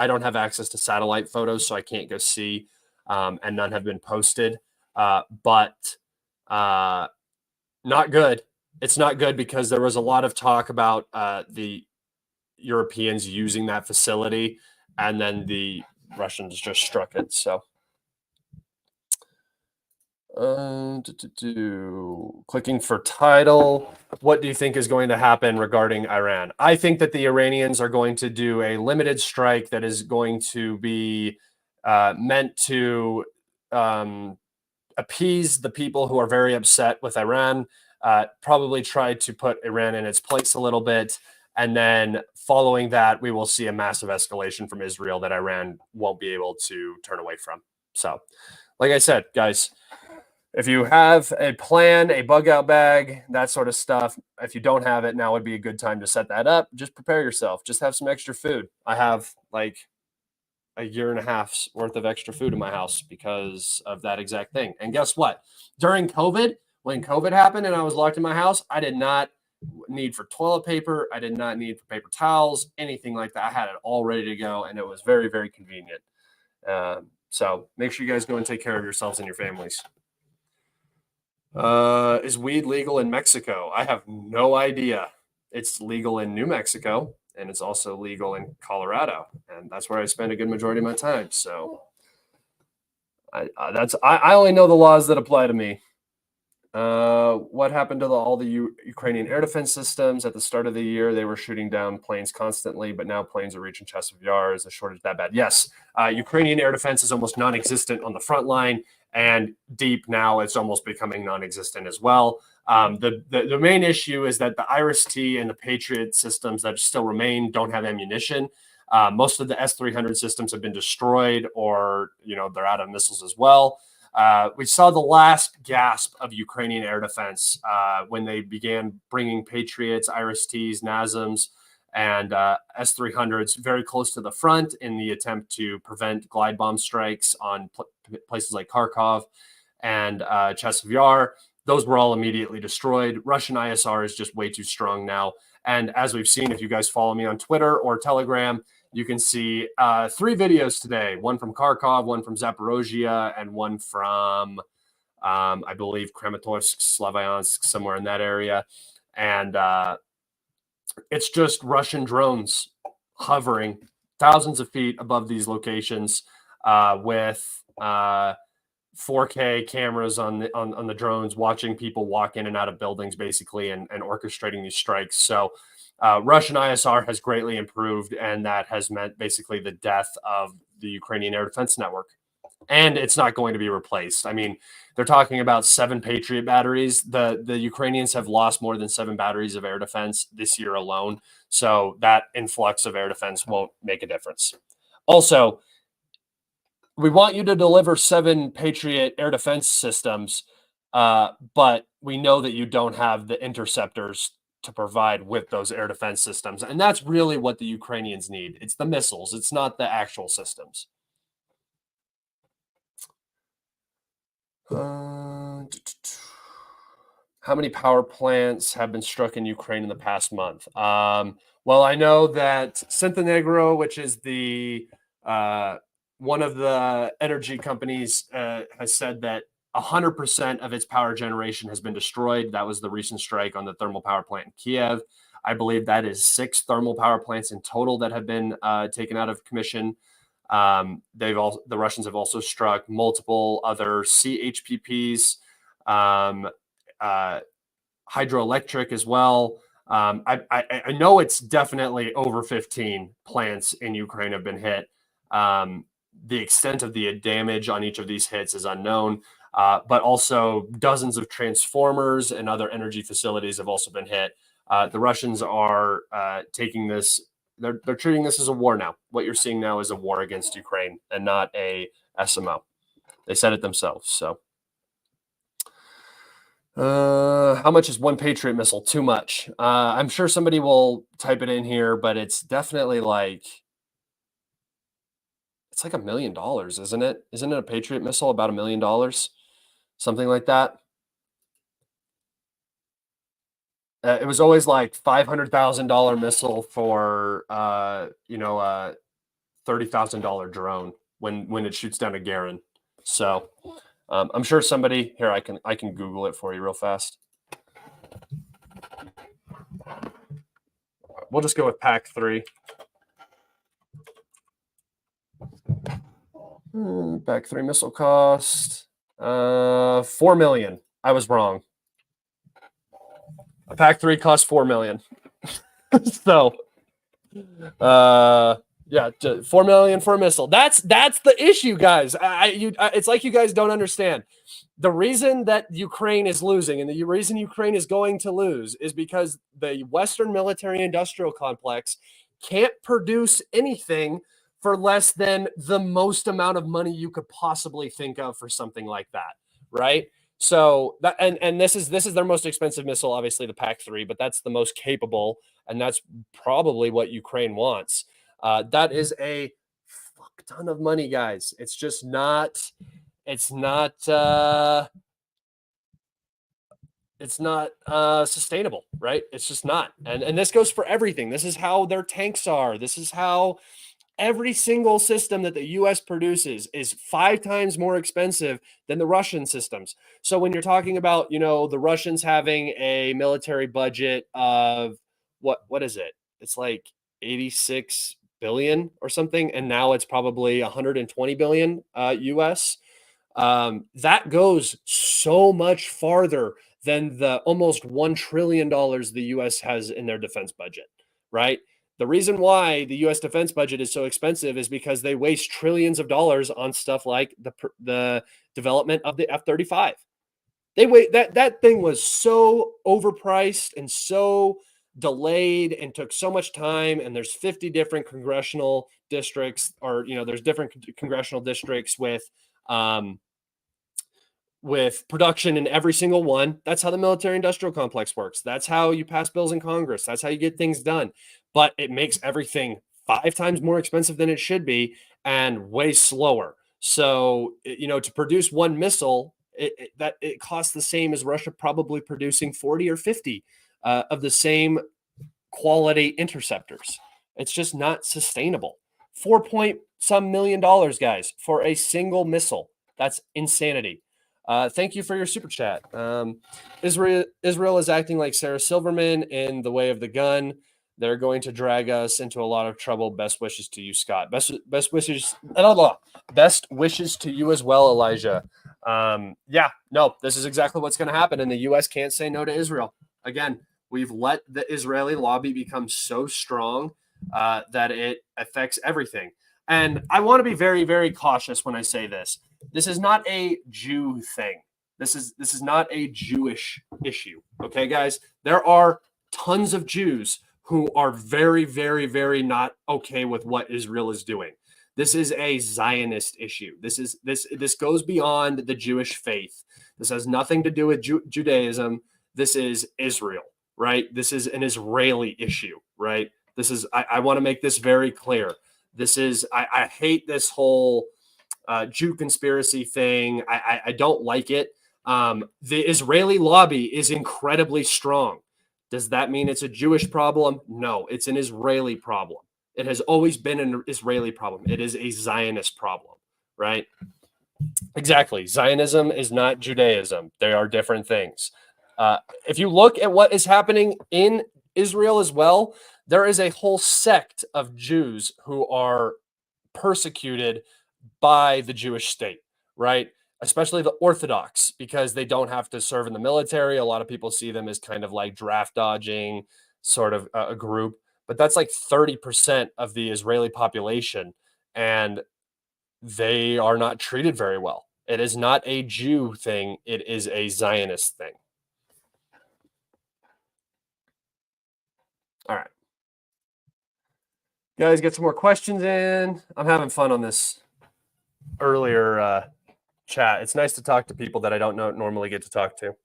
don't have access to satellite photos, so I can't go see, and none have been posted. But not good. It's not good because there was a lot of talk about the Europeans using that facility, and then the Russians just struck it. So, clicking for title. What do you think is going to happen regarding Iran? I think that the Iranians are going to do a limited strike that is going to be meant to appease the people who are very upset with Iran, probably try to put Iran in its place a little bit. And then following that, we will see a massive escalation from Israel that Iran won't be able to turn away from. So, like I said, guys, if you have a plan, a bug out bag, that sort of stuff, if you don't have it, now would be a good time to set that up. Just prepare yourself. Just have some extra food. I have like a year and a half's worth of extra food in my house because of that exact thing. And guess what? During COVID, when COVID happened and I was locked in my house, I did not need for toilet paper. I did not need for paper towels, anything like that. I had it all ready to go, and it was very, very convenient. So make sure you guys go and take care of yourselves and your families. Is weed legal in Mexico? I have no idea. It's legal in New Mexico, and it's also legal in Colorado, and that's where I spend a good majority of my time. So I only know the laws that apply to me. What happened to all the Ukrainian air defense systems at the start of the year? They were shooting down planes constantly, but now planes are reaching Chasiv Yar. Is the shortage that bad? Yes. Ukrainian air defense is almost non-existent on the front line, and deep now it's almost becoming non-existent as well. The main issue is that the IRIS-T and the Patriot systems that still remain don't have ammunition. Most of the S-300 systems have been destroyed, or they're out of missiles as well. We saw the last gasp of Ukrainian air defense when they began bringing Patriots, IRIS-Ts, NASAMs, and S-300s very close to the front in the attempt to prevent glide bomb strikes on places like Kharkov and Chasiv Yar. Those were all immediately destroyed. Russian ISR is just way too strong now. And as we've seen, if you guys follow me on Twitter or Telegram, you can see 3 videos today, one from Kharkov, one from Zaporozhye, and one from, I believe, Kramatorsk, Slavyansk, somewhere in that area. And it's just Russian drones hovering thousands of feet above these locations with 4K cameras on the drones, watching people walk in and out of buildings, basically, and orchestrating these strikes. So Russian ISR has greatly improved, and that has meant basically the death of the Ukrainian air defense network. And it's not going to be replaced. I mean, they're talking about 7 Patriot batteries. The Ukrainians have lost more than 7 batteries of air defense this year alone. So that influx of air defense won't make a difference. Also, we want you to deliver 7 Patriot air defense systems, but we know that you don't have the interceptors to provide with those air defense systems. And that's really what the Ukrainians need. It's the missiles. It's not the actual systems. How many power plants have been struck in Ukraine in the past month? Well, I know that Centenegro, which is the one of the energy companies, has said that 100% of its power generation has been destroyed. That was the recent strike on the thermal power plant in Kiev. I believe that is 6 thermal power plants in total that have been taken out of commission. The Russians have also struck multiple other CHPPs, hydroelectric as well. I know it's definitely over 15 plants in Ukraine have been hit. The extent of the damage on each of these hits is unknown, but also dozens of transformers and other energy facilities have also been hit. The Russians are taking this. They're treating this as a war now. What you're seeing now is a war against Ukraine and not a SMO. They said it themselves. So, how much is 1 Patriot missile? Too much. I'm sure somebody will type it in here, but it's definitely like $1 million, isn't it? Isn't it a Patriot missile about $1 million? Something like that. It was always like $500,000 missile for $30,000 drone when it shoots down a Garin. So I'm sure somebody here, I can Google it for you real fast. We'll just go with pack 3. Pack 3 missile cost $4 million. I was wrong. A pack 3 costs $4 million. So Yeah, 4 million for a missile. That's the issue, guys. It's like you guys don't understand. The reason that Ukraine is losing and the reason Ukraine is going to lose is because the Western military industrial complex can't produce anything for less than the most amount of money you could possibly think of for something like that, right? So that and this is their most expensive missile, obviously the PAC-3, but that's the most capable, and that's probably what Ukraine wants. That is a fuck ton of money, guys. It's just not. It's not. It's not sustainable, right? It's just not. And this goes for everything. This is how their tanks are. This is how every single system that the US produces is 5 times more expensive than the Russian systems. So when you're talking about, the Russians having a military budget of what is it? It's like 86 billion or something, and now it's probably 120 billion US. That goes so much farther than the almost $1 trillion the US has in their defense budget, right? The reason why the US defense budget is so expensive is because they waste trillions of dollars on stuff like the development of the F-35. They wait that thing was so overpriced and so delayed and took so much time, and there's 50 different congressional districts, or there's different congressional districts with production in every single one. That's how the military industrial complex works. That's how you pass bills in Congress. That's how you get things done. But it makes everything 5 times more expensive than it should be and way slower. So, to produce one missile, it costs the same as Russia probably producing 40 or 50 of the same quality interceptors. It's just not sustainable. 4 point some million dollars, guys, for a single missile. That's insanity. Thank you for your super chat. Israel is acting like Sarah Silverman in The Way of the Gun. They're going to drag us into a lot of trouble. Best wishes to you, Scott. Best wishes. Best wishes to you as well, Elijah. This is exactly what's going to happen, and the U.S. can't say no to Israel. Again, we've let the Israeli lobby become so strong that it affects everything. And I want to be very, very cautious when I say this. This is not a Jew thing. This is not a Jewish issue. Okay, guys? There are tons of Jews who are very, very, very not okay with what Israel is doing. This is a Zionist issue. This goes beyond the Jewish faith. This has nothing to do with Judaism. This is Israel, right? This is an Israeli issue, right? I want to make this very clear. I hate this whole Jew conspiracy thing. I don't like it. The Israeli lobby is incredibly strong. Does that mean it's a Jewish problem? No, it's an Israeli problem. It has always been an Israeli problem. It is a Zionist problem, right? Exactly. Zionism is not Judaism. They are different things. If you look at what is happening in Israel as well, there is a whole sect of Jews who are persecuted by the Jewish state, right? Especially the Orthodox, because they don't have to serve in the military. A lot of people see them as kind of like draft dodging sort of a group, but that's like 30% of the Israeli population, and they are not treated very well. It is not a Jew thing, it is a Zionist thing. All right. Guys, get some more questions in. I'm having fun on this earlier chat. It's nice to talk to people that I don't normally get to talk to.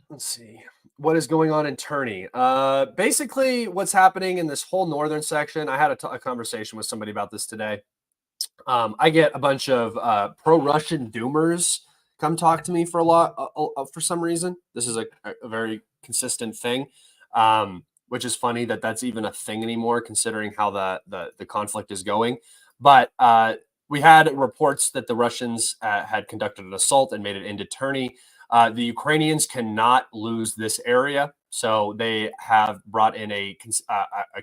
Let's see. What is going on in Turney? Basically, what's happening in this whole northern section, I had a conversation with somebody about this today. I get a bunch of pro-Russian doomers come talk to me for for some reason. This is a very consistent thing, which is funny that that's even a thing anymore, considering how the conflict is going. But we had reports that the Russians had conducted an assault and made it into Turney. The Ukrainians cannot lose this area, so they have brought in a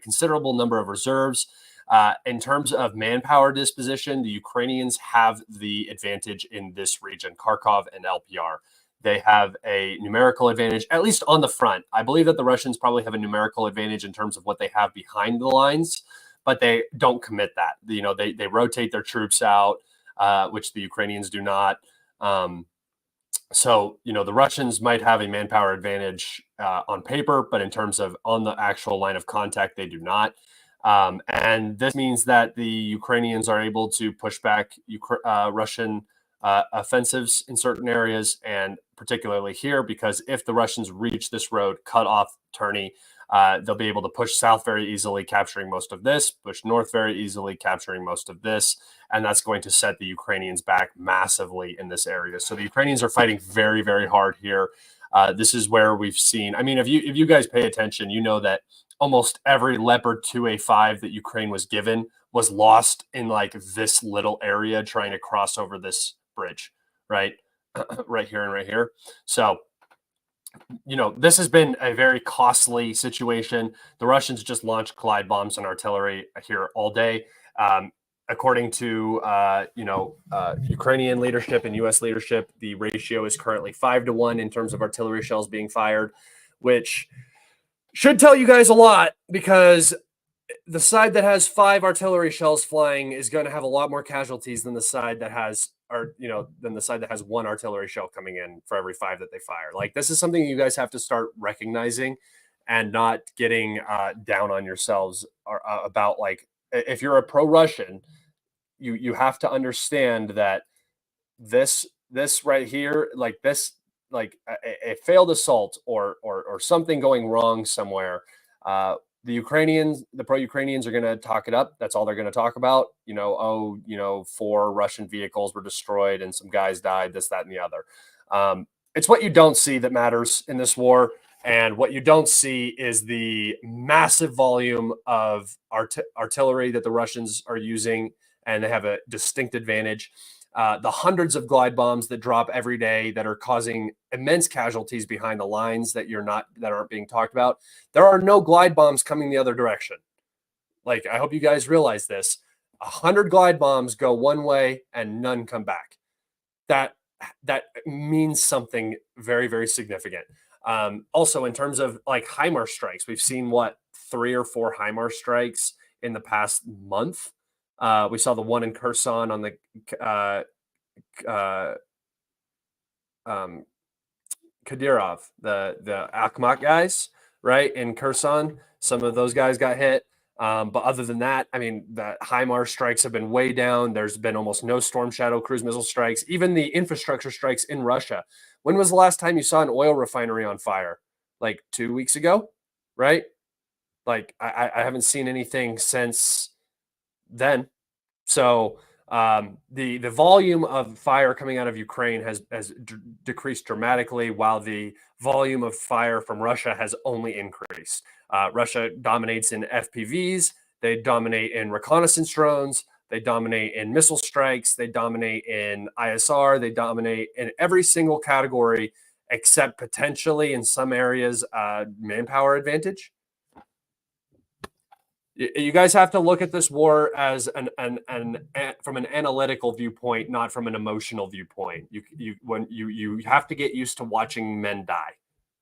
considerable number of reserves. In terms of manpower disposition, the Ukrainians have the advantage in this region, Kharkov and LPR. They have a numerical advantage, at least on the front. I believe that the Russians probably have a numerical advantage in terms of what they have behind the lines, but they don't commit that. They rotate their troops out, which the Ukrainians do not. So, the Russians might have a manpower advantage on paper, but in terms of on the actual line of contact, they do not. And this means that the Ukrainians are able to push back Russian offensives in certain areas, and particularly here, because if the Russians reach this road, cut off Turney, they'll be able to push south very easily, capturing most of this, push north very easily, capturing most of this, and that's going to set the Ukrainians back massively in this area. So the Ukrainians are fighting very, very hard here. This is where we've seen, if you guys pay attention, you know that almost every Leopard 2A5 that Ukraine was given was lost in like this little area trying to cross over this bridge, right? Right here and right here. So, this has been a very costly situation. The Russians just launched Clyde bombs and artillery here all day. According to, Ukrainian leadership and U.S. leadership, the ratio is currently 5-1 in terms of artillery shells being fired, which should tell you guys a lot, because the side that has 5 artillery shells flying is going to have a lot more casualties than the side that has, one artillery shell coming in for every 5 that they fire. Like, this is something you guys have to start recognizing and not getting down on yourselves about. Like, if you're a pro-Russian, you have to understand that this right here, like this, like a failed assault or something going wrong somewhere, the pro-Ukrainians are going to talk it up. That's all they're going to talk about. 4 Russian vehicles were destroyed and some guys died, this, that, and the other. It's what you don't see that matters in this war. And what you don't see is the massive volume of artillery that the Russians are using, and they have a distinct advantage. The hundreds of glide bombs that drop every day that are causing immense casualties behind the lines that aren't being talked about. There are no glide bombs coming the other direction. Like, I hope you guys realize this. 100 glide bombs go one way and none come back. That means something very, very significant. Also, in terms of like HIMARS strikes, we've seen 3 or 4 HIMARS strikes in the past month. We saw the one in Kherson on the Kadyrov, the Akhmat guys, right, in Kherson. Some of those guys got hit. But other than that, the HIMARS strikes have been way down. There's been almost no Storm Shadow cruise missile strikes, even the infrastructure strikes in Russia. When was the last time you saw an oil refinery on fire? Like 2 weeks ago, right? Like, I haven't seen anything since then. So the volume of fire coming out of Ukraine has decreased dramatically, while the volume of fire from Russia has only increased. Russia dominates in FPVs. They dominate in reconnaissance drones. They dominate in missile strikes. They dominate in ISR. They dominate in every single category except potentially in some areas manpower advantage. You guys have to look at this war as from an analytical viewpoint, not from an emotional viewpoint. You have to get used to watching men die.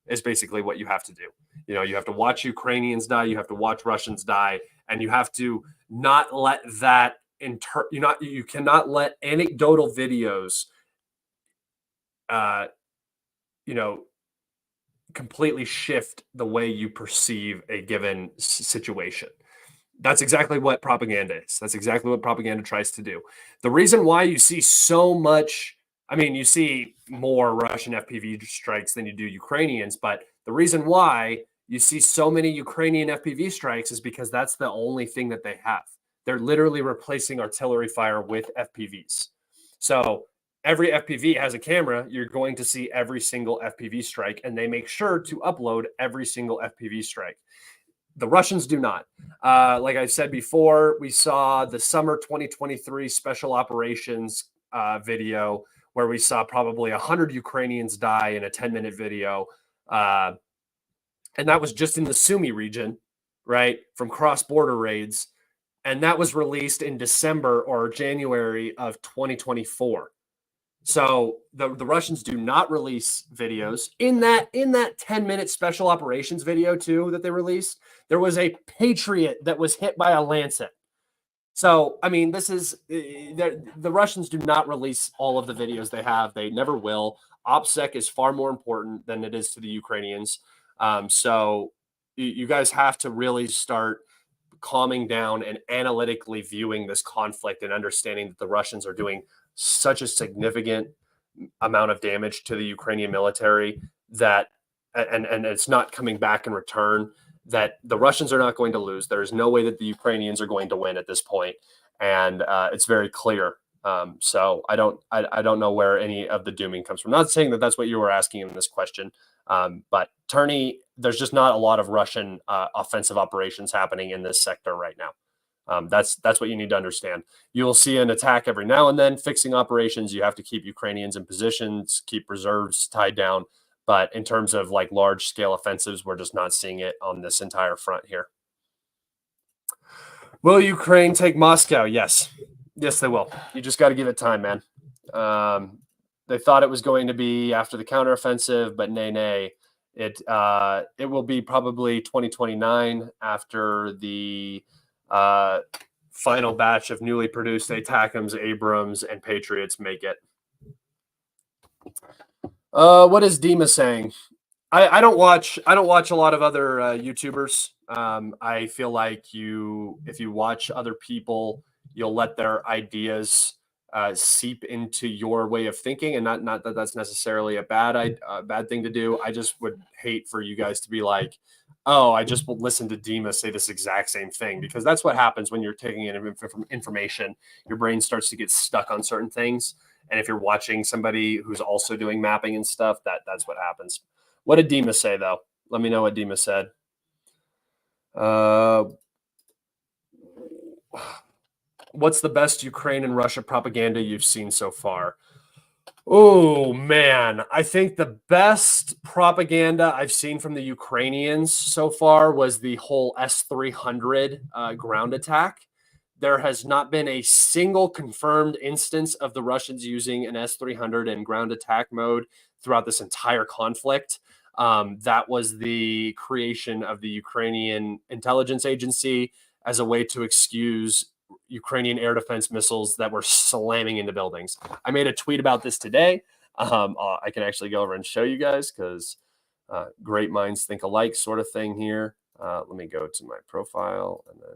Is basically what you have to do. You have to watch Ukrainians die. You have to watch Russians die, and you have to not let that you cannot let anecdotal videos, completely shift the way you perceive a given situation. That's exactly what propaganda is. That's exactly what propaganda tries to do. The reason why you see so much, you see more Russian FPV strikes than you do Ukrainians, but the reason why you see so many Ukrainian FPV strikes is because that's the only thing that they have. They're literally replacing artillery fire with FPVs. So every FPV has a camera. You're going to see every single FPV strike, and they make sure to upload every single FPV strike. The Russians do not. Like I said before, we saw the summer 2023 special operations video where we saw probably 100 Ukrainians die in a 10-minute video. And that was just in the Sumy region, right, from cross-border raids. and that was released in December or January of 2024. So the Russians do not release videos. In that 10-minute special operations video too that they released, there was a Patriot that was hit by a Lancet. So, I mean, this is the Russians do not release all of the videos they have. They never will. OPSEC is far more important than it is to the Ukrainians. So you guys have to really start calming down and analytically viewing this conflict and understanding that the Russians are doing such a significant amount of damage to the Ukrainian military that and it's not coming back in return, that the Russians are not going to lose. There's no way that the Ukrainians are going to win at this point, and it's very clear. So I don't know where any of the dooming comes from. Not saying that that's what you were asking in this question, but Turney, there's just not a lot of Russian offensive operations happening in this sector right now. That's what you need to understand. You will see an attack every now and then. Fixing operations, you have to keep Ukrainians in positions, keep reserves tied down. But in terms of like large scale offensives, we're just not seeing it on this entire front here. Will Ukraine take Moscow? Yes. Yes, they will. You just got to give it time, man. They thought it was going to be after the counteroffensive, but nay. It will be probably 2029 after the final batch of newly produced ATACMS, Abrams, and Patriots make it. What is Dima saying? I don't watch a lot of other YouTubers. I feel like if you watch other people, you'll let their ideas seep into your way of thinking, and not that that's necessarily a bad thing to do. I just would hate for you guys to be like, oh, I just will listen to Dima say this exact same thing, because that's what happens when you're taking in information. Your brain starts to get stuck on certain things. And if you're watching somebody who's also doing mapping and stuff, that's what happens. What did Dima say, though? Let me know what Dima said. What's the best Ukraine and Russia propaganda you've seen so far? Oh, man. I think the best propaganda I've seen from the Ukrainians so far was the whole S-300 ground attack. There has not been a single confirmed instance of the Russians using an S-300 in ground attack mode throughout this entire conflict. That was the creation of the Ukrainian intelligence agency as a way to excuse Ukrainian air defense missiles that were slamming into buildings. I made a tweet about this today. I can actually go over and show you guys, because great minds think alike sort of thing here. Let me go to my profile and then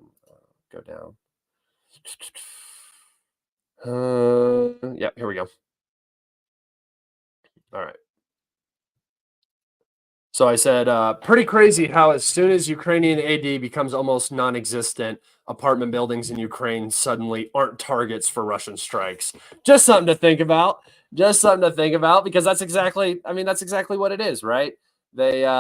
go down. Yeah, here we go. All right. So I said, pretty crazy how as soon as Ukrainian AD becomes almost non-existent, apartment buildings in Ukraine suddenly aren't targets for Russian strikes. Just something to think about. Just something to think about, because that's exactly what it is, right? They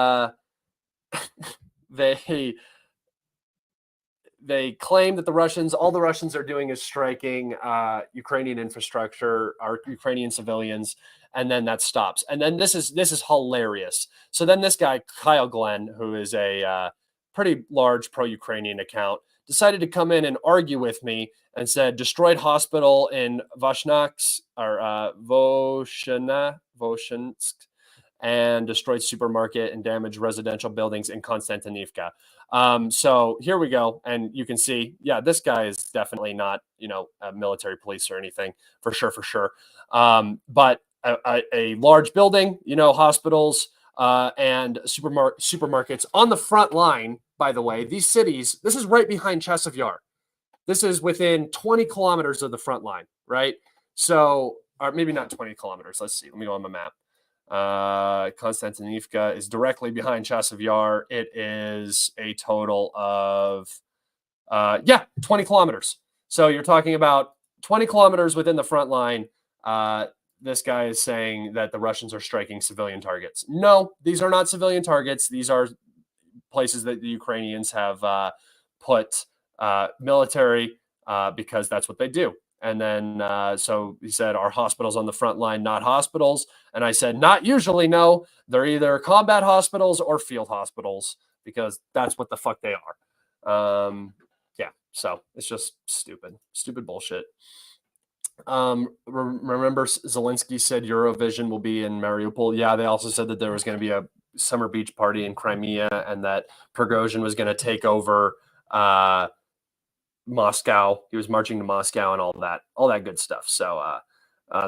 claim that all the Russians are doing is striking Ukrainian infrastructure, or Ukrainian civilians, and then that stops. And then this is hilarious. So then this guy, Kyle Glenn, who is a pretty large pro-Ukrainian account, decided to come in and argue with me and said destroyed hospital in Voshnansk and destroyed supermarket and damaged residential buildings in Konstantinivka. So here we go. And you can see, yeah, this guy is definitely not, a military police or anything, for sure. But a large building, hospitals and supermarkets on the front line, by the way, these cities, this is right behind Chasiv Yar. This is within 20 kilometers of the front line, right? So, or maybe not 20 kilometers. Let's see. Let me go on my map. Konstantinivka is directly behind Chasiv Yar. It is a total of 20 kilometers. So you're talking about 20 kilometers within the front line. This guy is saying that the Russians are striking civilian targets. No, these are not civilian targets. These are places that the Ukrainians have put military because that's what they do. And then, so he said, are hospitals on the front line not hospitals? And I said, not usually, no. They're either combat hospitals or field hospitals, because that's what the fuck they are. Yeah. So it's just stupid bullshit. Remember Zelensky said Eurovision will be in Mariupol. Yeah, they also said that there was going to be a summer beach party in Crimea and that Prigozhin was going to take over Moscow. He was marching to Moscow and all that good stuff. So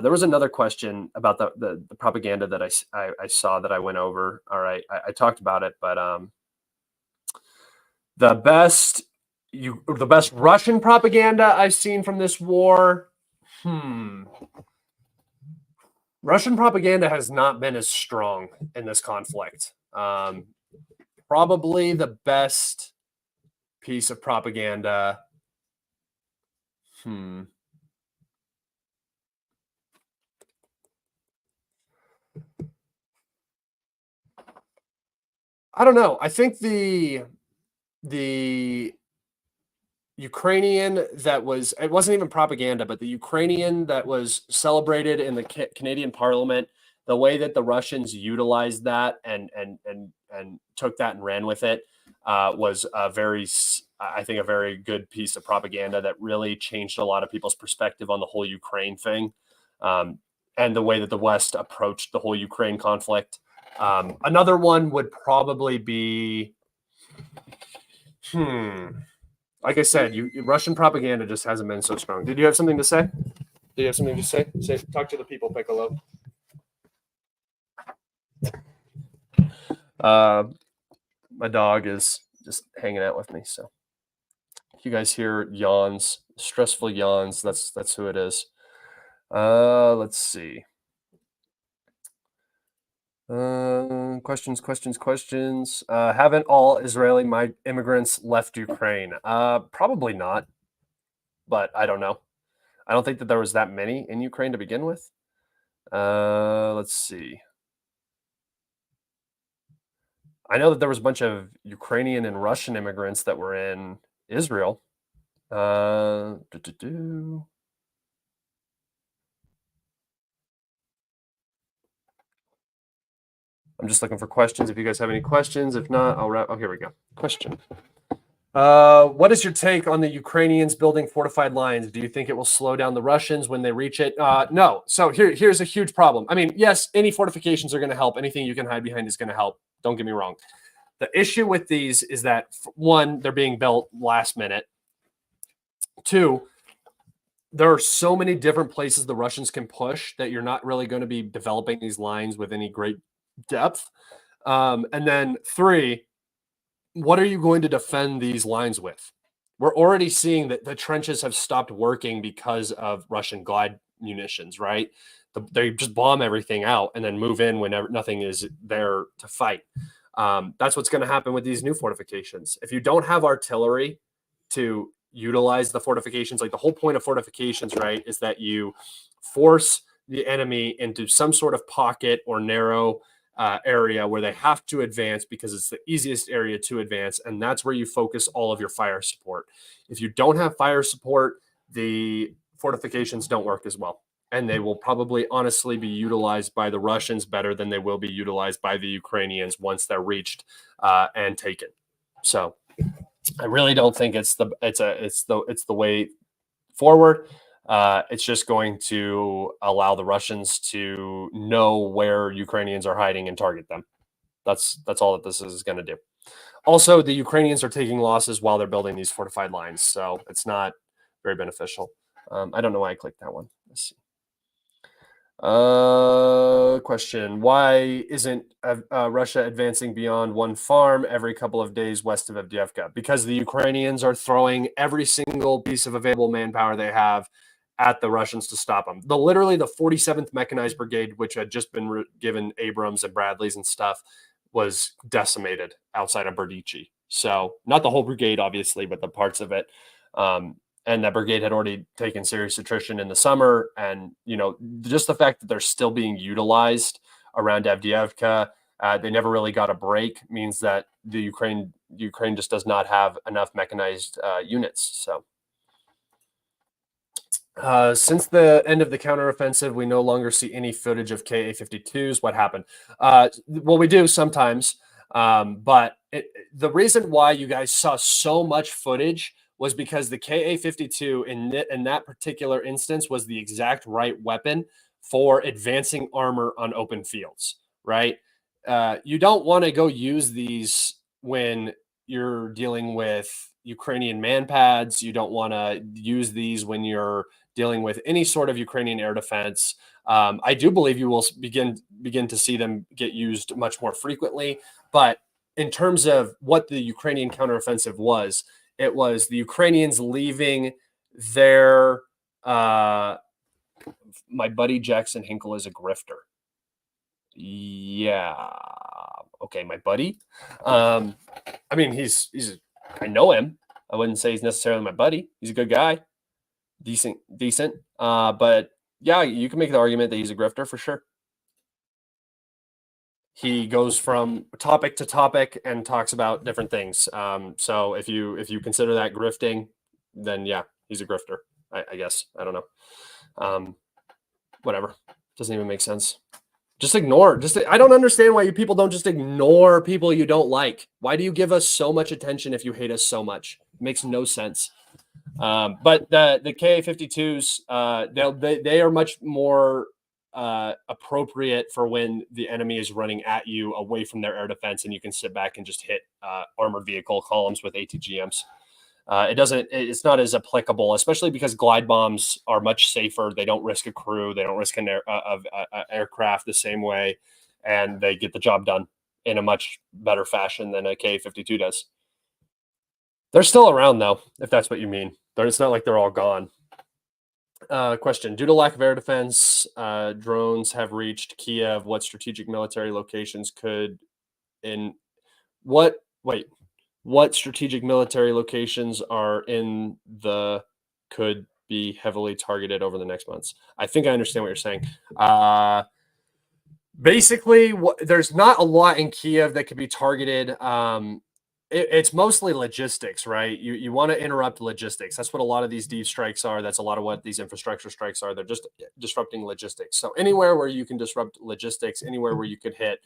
there was another question about the propaganda that I saw that I went over. All right, I talked about it, but the best Russian propaganda I've seen from this war. Russian propaganda has not been as strong in this conflict. Probably the best piece of propaganda. I don't know. I think the Ukrainian it wasn't even propaganda, but the Ukrainian that was celebrated in the Canadian Parliament, the way that the Russians utilized that and took that and ran with it was I think a very good piece of propaganda that really changed a lot of people's perspective on the whole Ukraine thing, and the way that the West approached the whole Ukraine conflict. Another one would probably be, like I said, Russian propaganda just hasn't been so strong. Did you have something to say? Talk to the people, Piccolo. My dog is just hanging out with me. So if you guys hear yawns, stressful yawns, that's who it is. Let's see. Questions. Haven't all Israeli immigrants left Ukraine? Probably not, but I don't know. I don't think that there was that many in Ukraine to begin with. Let's see. I know that there was a bunch of Ukrainian and Russian immigrants that were in Israel. I'm just looking for questions. If you guys have any questions, if not, I'll wrap. Oh, here we go. Question. What is your take on the Ukrainians building fortified lines? Do you think it will slow down the Russians when they reach it? No. So here's a huge problem. I mean, yes, any fortifications are going to help. Anything you can hide behind is going to help. Don't get me wrong. The issue with these is that, one, they're being built last minute. Two, there are so many different places the Russians can push that you're not really going to be developing these lines with any great depth. And then three, what are you going to defend these lines with? We're already seeing that the trenches have stopped working because of Russian glide munitions, right? They just bomb everything out and then move in whenever nothing is there to fight. That's what's going to happen with these new fortifications. If you don't have artillery to utilize the fortifications, like the whole point of fortifications, right, is that you force the enemy into some sort of pocket or narrow area where they have to advance because it's the easiest area to advance, and that's where you focus all of your fire support. If you don't have fire support, the fortifications don't work as well, and they will probably honestly be utilized by the Russians better than they will be utilized by the Ukrainians once they're reached and taken. So I really don't think it's the way forward. It's just going to allow the Russians to know where Ukrainians are hiding and target them. That's all that this is going to do. Also, the Ukrainians are taking losses while they're building these fortified lines, so it's not very beneficial. I don't know why I clicked that one. Let's see. Question. Why isn't Russia advancing beyond one farm every couple of days west of Avdiivka? Because the Ukrainians are throwing every single piece of available manpower they have at the Russians to stop them. Literally the 47th Mechanized Brigade, which had just been given Abrams and Bradleys and stuff, was decimated outside of Berdichi. So not the whole brigade, obviously, but the parts of it. And that brigade had already taken serious attrition in the summer. And, just the fact that they're still being utilized around Avdiivka, they never really got a break, means that the Ukraine just does not have enough mechanized units. So since the end of the counteroffensive, we no longer see any footage of Ka-52s. What happened? Well, we do sometimes, but the reason why you guys saw so much footage was because the Ka-52 in that particular instance was the exact right weapon for advancing armor on open fields, right? You don't want to go use these when you're dealing with Ukrainian manpads. You don't want to use these when you're dealing with any sort of Ukrainian air defense. I do believe you will begin to see them get used much more frequently. But in terms of what the Ukrainian counteroffensive was, it was the Ukrainians leaving their my buddy Jackson Hinkle is a grifter. Yeah. Okay, my buddy. I mean, he's I know him. I wouldn't say he's necessarily my buddy. He's a good guy. Decent. But yeah, you can make the argument that he's a grifter for sure. He goes from topic to topic and talks about different things. So if you consider that grifting, then yeah, he's a grifter. I guess. I don't know. Whatever. Doesn't even make sense. Just ignore. I don't understand why you people don't just ignore people you don't like. Why do you give us so much attention if you hate us so much? It makes no sense. But the Ka-52s, they are much more appropriate for when the enemy is running at you away from their air defense, and you can sit back and just hit armored vehicle columns with ATGMs. It's not as applicable, especially because glide bombs are much safer. They don't risk a crew. They don't risk an aircraft the same way, and they get the job done in a much better fashion than a Ka-52 does. They're still around though, if that's what you mean. It's not like they're all gone. Question: due to lack of air defense, drones have reached Kiev. What strategic military locations what strategic military locations could be heavily targeted over the next months? I think I understand what you're saying. Basically, there's not a lot in Kiev that could be targeted. It's mostly logistics, right? You want to interrupt logistics. That's what a lot of these deep strikes are. That's a lot of what these infrastructure strikes are. They're just disrupting logistics. So anywhere where you can disrupt logistics, anywhere where you could hit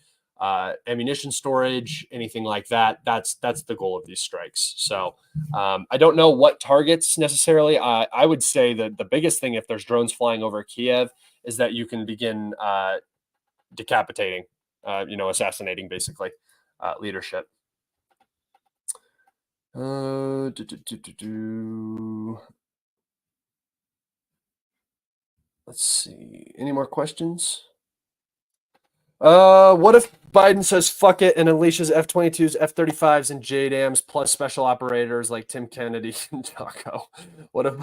ammunition storage, anything like that, that's the goal of these strikes. So I don't know what targets necessarily. I would say that the biggest thing, if there's drones flying over Kiev, is that you can begin decapitating, assassinating basically leadership. Let's see. Any more questions? What if Biden says fuck it and unleashes F-22s, F-35s, and JDAMs plus special operators like Tim Kennedy and Taco? What if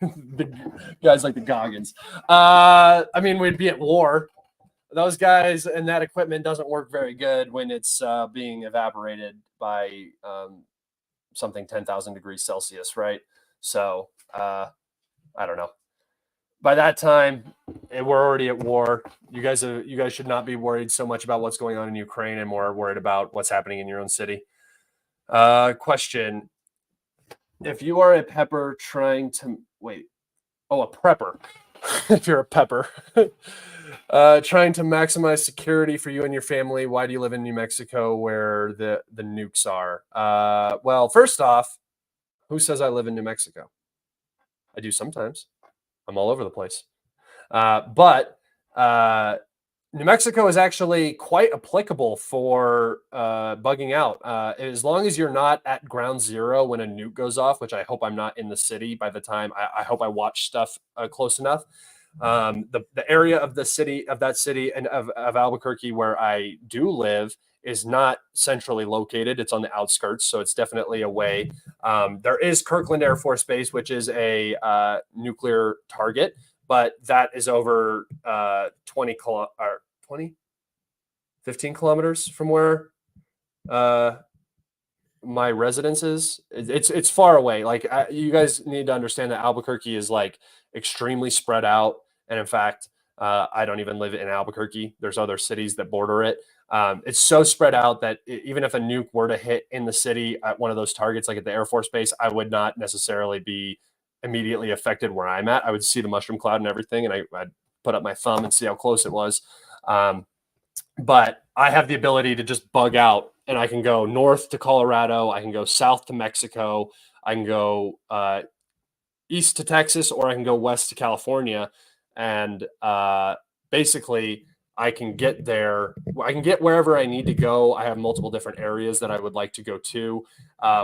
the guys like the Goggins? I mean, we'd be at war. Those guys and that equipment doesn't work very good when it's being evaporated by something 10,000 degrees Celsius, right? So I don't know. By that time, we're already at war. You guys should not be worried so much about what's going on in Ukraine and more worried about what's happening in your own city. Question: if you are a pepper trying to a prepper. If you're a pepper trying to maximize security for you and your family, why do you live in New Mexico where the nukes are? Well, first off, who says I live in New Mexico? I do sometimes. I'm all over the place. But New Mexico is actually quite applicable for bugging out. As long as you're not at ground zero when a nuke goes off, which I hope I'm not in the city by the time I hope I watch stuff close enough. The area of that city and of Albuquerque where I do live is not centrally located. It's on the outskirts, so it's definitely away. There is Kirkland Air Force Base, which is a nuclear target, but that is over 15 kilometers from where my residence is. It's far away. Like you guys need to understand that Albuquerque is like extremely spread out. And in fact, I don't even live in Albuquerque. There's other cities that border it. It's so spread out that even if a nuke were to hit in the city at one of those targets, like at the Air Force Base, I would not necessarily be immediately affected where I'm at. I would see the mushroom cloud and everything, and I'd put up my thumb and see how close it was. But I have the ability to just bug out, and I can go north to Colorado. I can go south to Mexico. I can go east to Texas, or I can go west to California, and basically I can get there. I can get wherever I need to go. I have multiple different areas that I would like to go to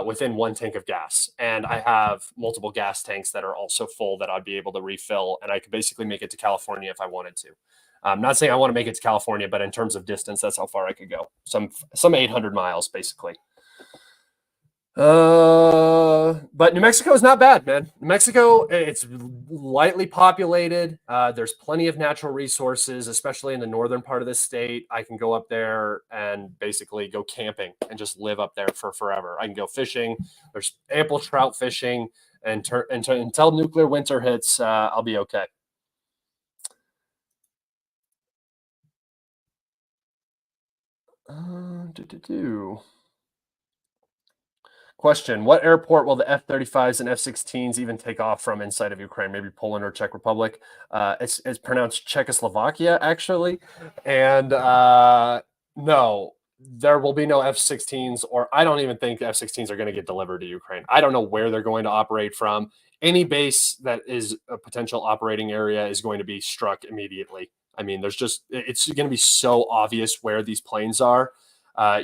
within one tank of gas, and I have multiple gas tanks that are also full that I'd be able to refill, and I could basically make it to California if I wanted to. I'm not saying I want to make it to California, but in terms of distance, that's how far I could go. Some 800 miles, basically. But New Mexico is not bad, man. New Mexico, it's lightly populated. There's plenty of natural resources, especially in the northern part of the state. I can go up there and basically go camping and just live up there for forever. I can go fishing. There's ample trout fishing, and until nuclear winter hits, I'll be okay. Question: what airport will the F-35s and F-16s even take off from inside of Ukraine? Maybe Poland or Czech Republic. It's pronounced Czechoslovakia, actually. And no, there will be no F-16s, or I don't even think F-16s are going to get delivered to Ukraine. I don't know where they're going to operate from. Any base that is a potential operating area is going to be struck immediately. I mean, it's going to be so obvious where these planes are.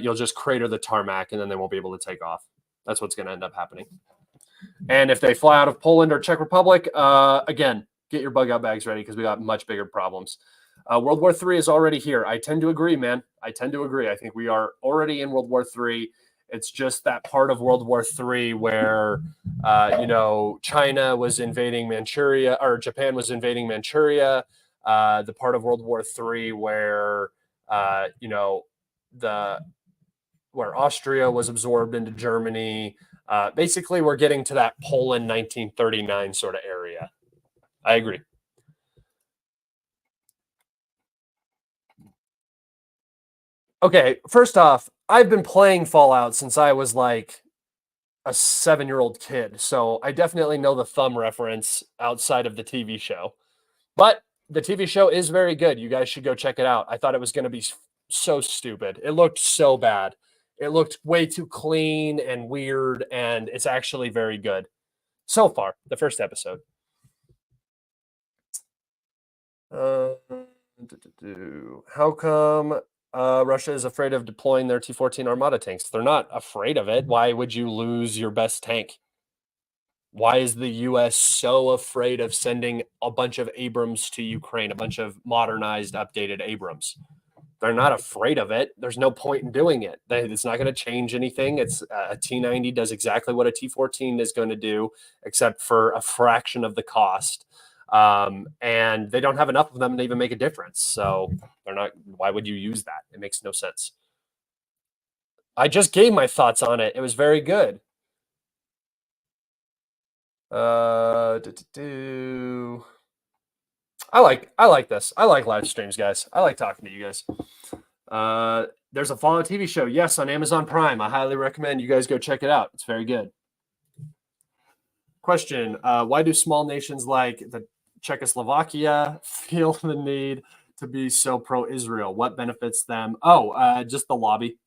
You'll just crater the tarmac, and then they won't be able to take off. That's what's going to end up happening. And if they fly out of Poland or Czech Republic, again, get your bug out bags ready, because we got much bigger problems. World War III is already here. I tend to agree, man. I tend to agree. I think we are already in World War III. It's just that part of World War III where, China was invading Manchuria, or Japan was invading Manchuria. The part of World War III where, where Austria was absorbed into Germany. Basically, we're getting to that Poland 1939 sort of area. I agree. Okay, first off, I've been playing Fallout since I was like a 7-year-old kid, so I definitely know the thumb reference outside of the TV show. But the TV show is very good. You guys should go check it out. I thought it was going to be so stupid. It looked so bad. It looked way too clean and weird, and it's actually very good. So far, the first episode. How come Russia is afraid of deploying their T-14 Armada tanks? They're not afraid of it. Why would you lose your best tank? Why is the U.S. so afraid of sending a bunch of Abrams to Ukraine, a bunch of modernized, updated Abrams? They're not afraid of it. There's no point in doing it. It's not going to change anything. It's a T-90 does exactly what a T-14 is going to do, except for a fraction of the cost. And they don't have enough of them to even make a difference. So they're not. Why would you use that? It makes no sense. I just gave my thoughts on it. It was very good. I like this. I like live streams, guys. I like talking to you guys. There's a Fallout TV show, yes, on Amazon Prime. I highly recommend you guys go check it out. It's very good. Question: why do small nations like the Czechoslovakia feel the need to be so pro-Israel? What benefits them? Just the lobby.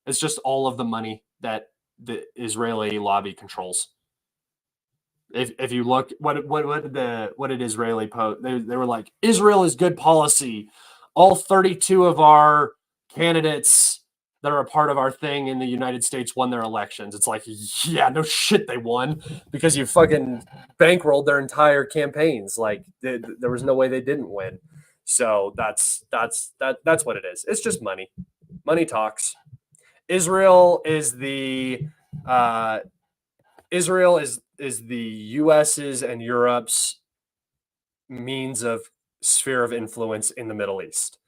It's just all of the money that the Israeli lobby controls. If you look, what did Israeli post? They were like, Israel is good policy. All 32 of our candidates that are a part of our thing in the United States won their elections. It's like, yeah, no shit, they won, because you fucking bankrolled their entire campaigns. Like there was no way they didn't win. So that's what it is. It's just money. Money talks. Israel is the US's and Europe's means of sphere of influence in the Middle East.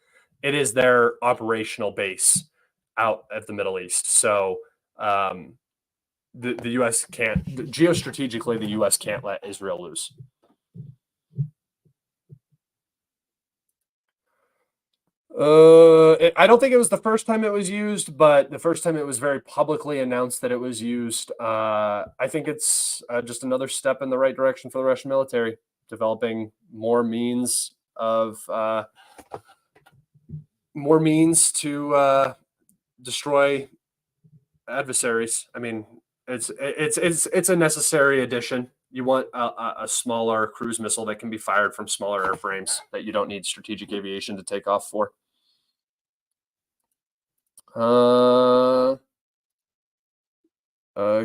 It is their operational base out of the Middle East. So the U.S. can't, geostrategically, the U.S. can't let Israel lose. I don't think it was the first time it was used, but the first time it was very publicly announced that it was used. I think it's just another step in the right direction for the Russian military, developing more means to destroy adversaries. I mean, It's a necessary addition. You want a smaller cruise missile that can be fired from smaller airframes that you don't need strategic aviation to take off for.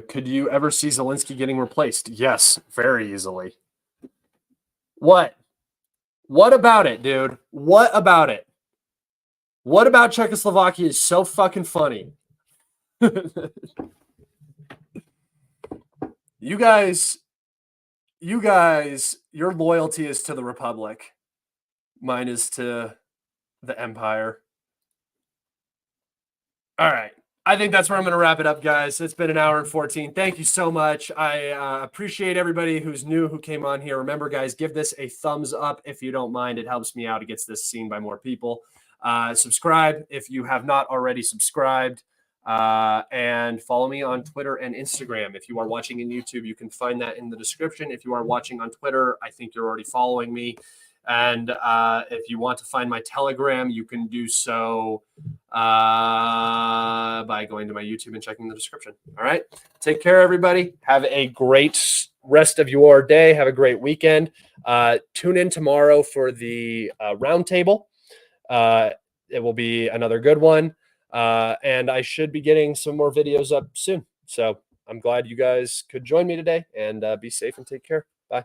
Could you ever see Zelensky getting replaced? Yes, very easily. What? What about it, dude? What about it? What about Czechoslovakia is so fucking funny? You guys, your loyalty is to the Republic. Mine is to the Empire. All right. I think that's where I'm going to wrap it up, guys. It's been an hour and 14. Thank you so much. I appreciate everybody who's new, who came on here. Remember, guys, give this a thumbs up if you don't mind. It helps me out. It gets this seen by more people. Subscribe if you have not already subscribed. And follow me on Twitter and Instagram. If you are watching in YouTube, you can find that in the description. If you are watching on Twitter, I think you're already following me. And if you want to find my Telegram, you can do so by going to my YouTube and checking the description. All right. Take care, everybody. Have a great rest of your day. Have a great weekend. Tune in tomorrow for the roundtable. It will be another good one. And I should be getting some more videos up soon. So I'm glad you guys could join me today, and be safe and take care. Bye.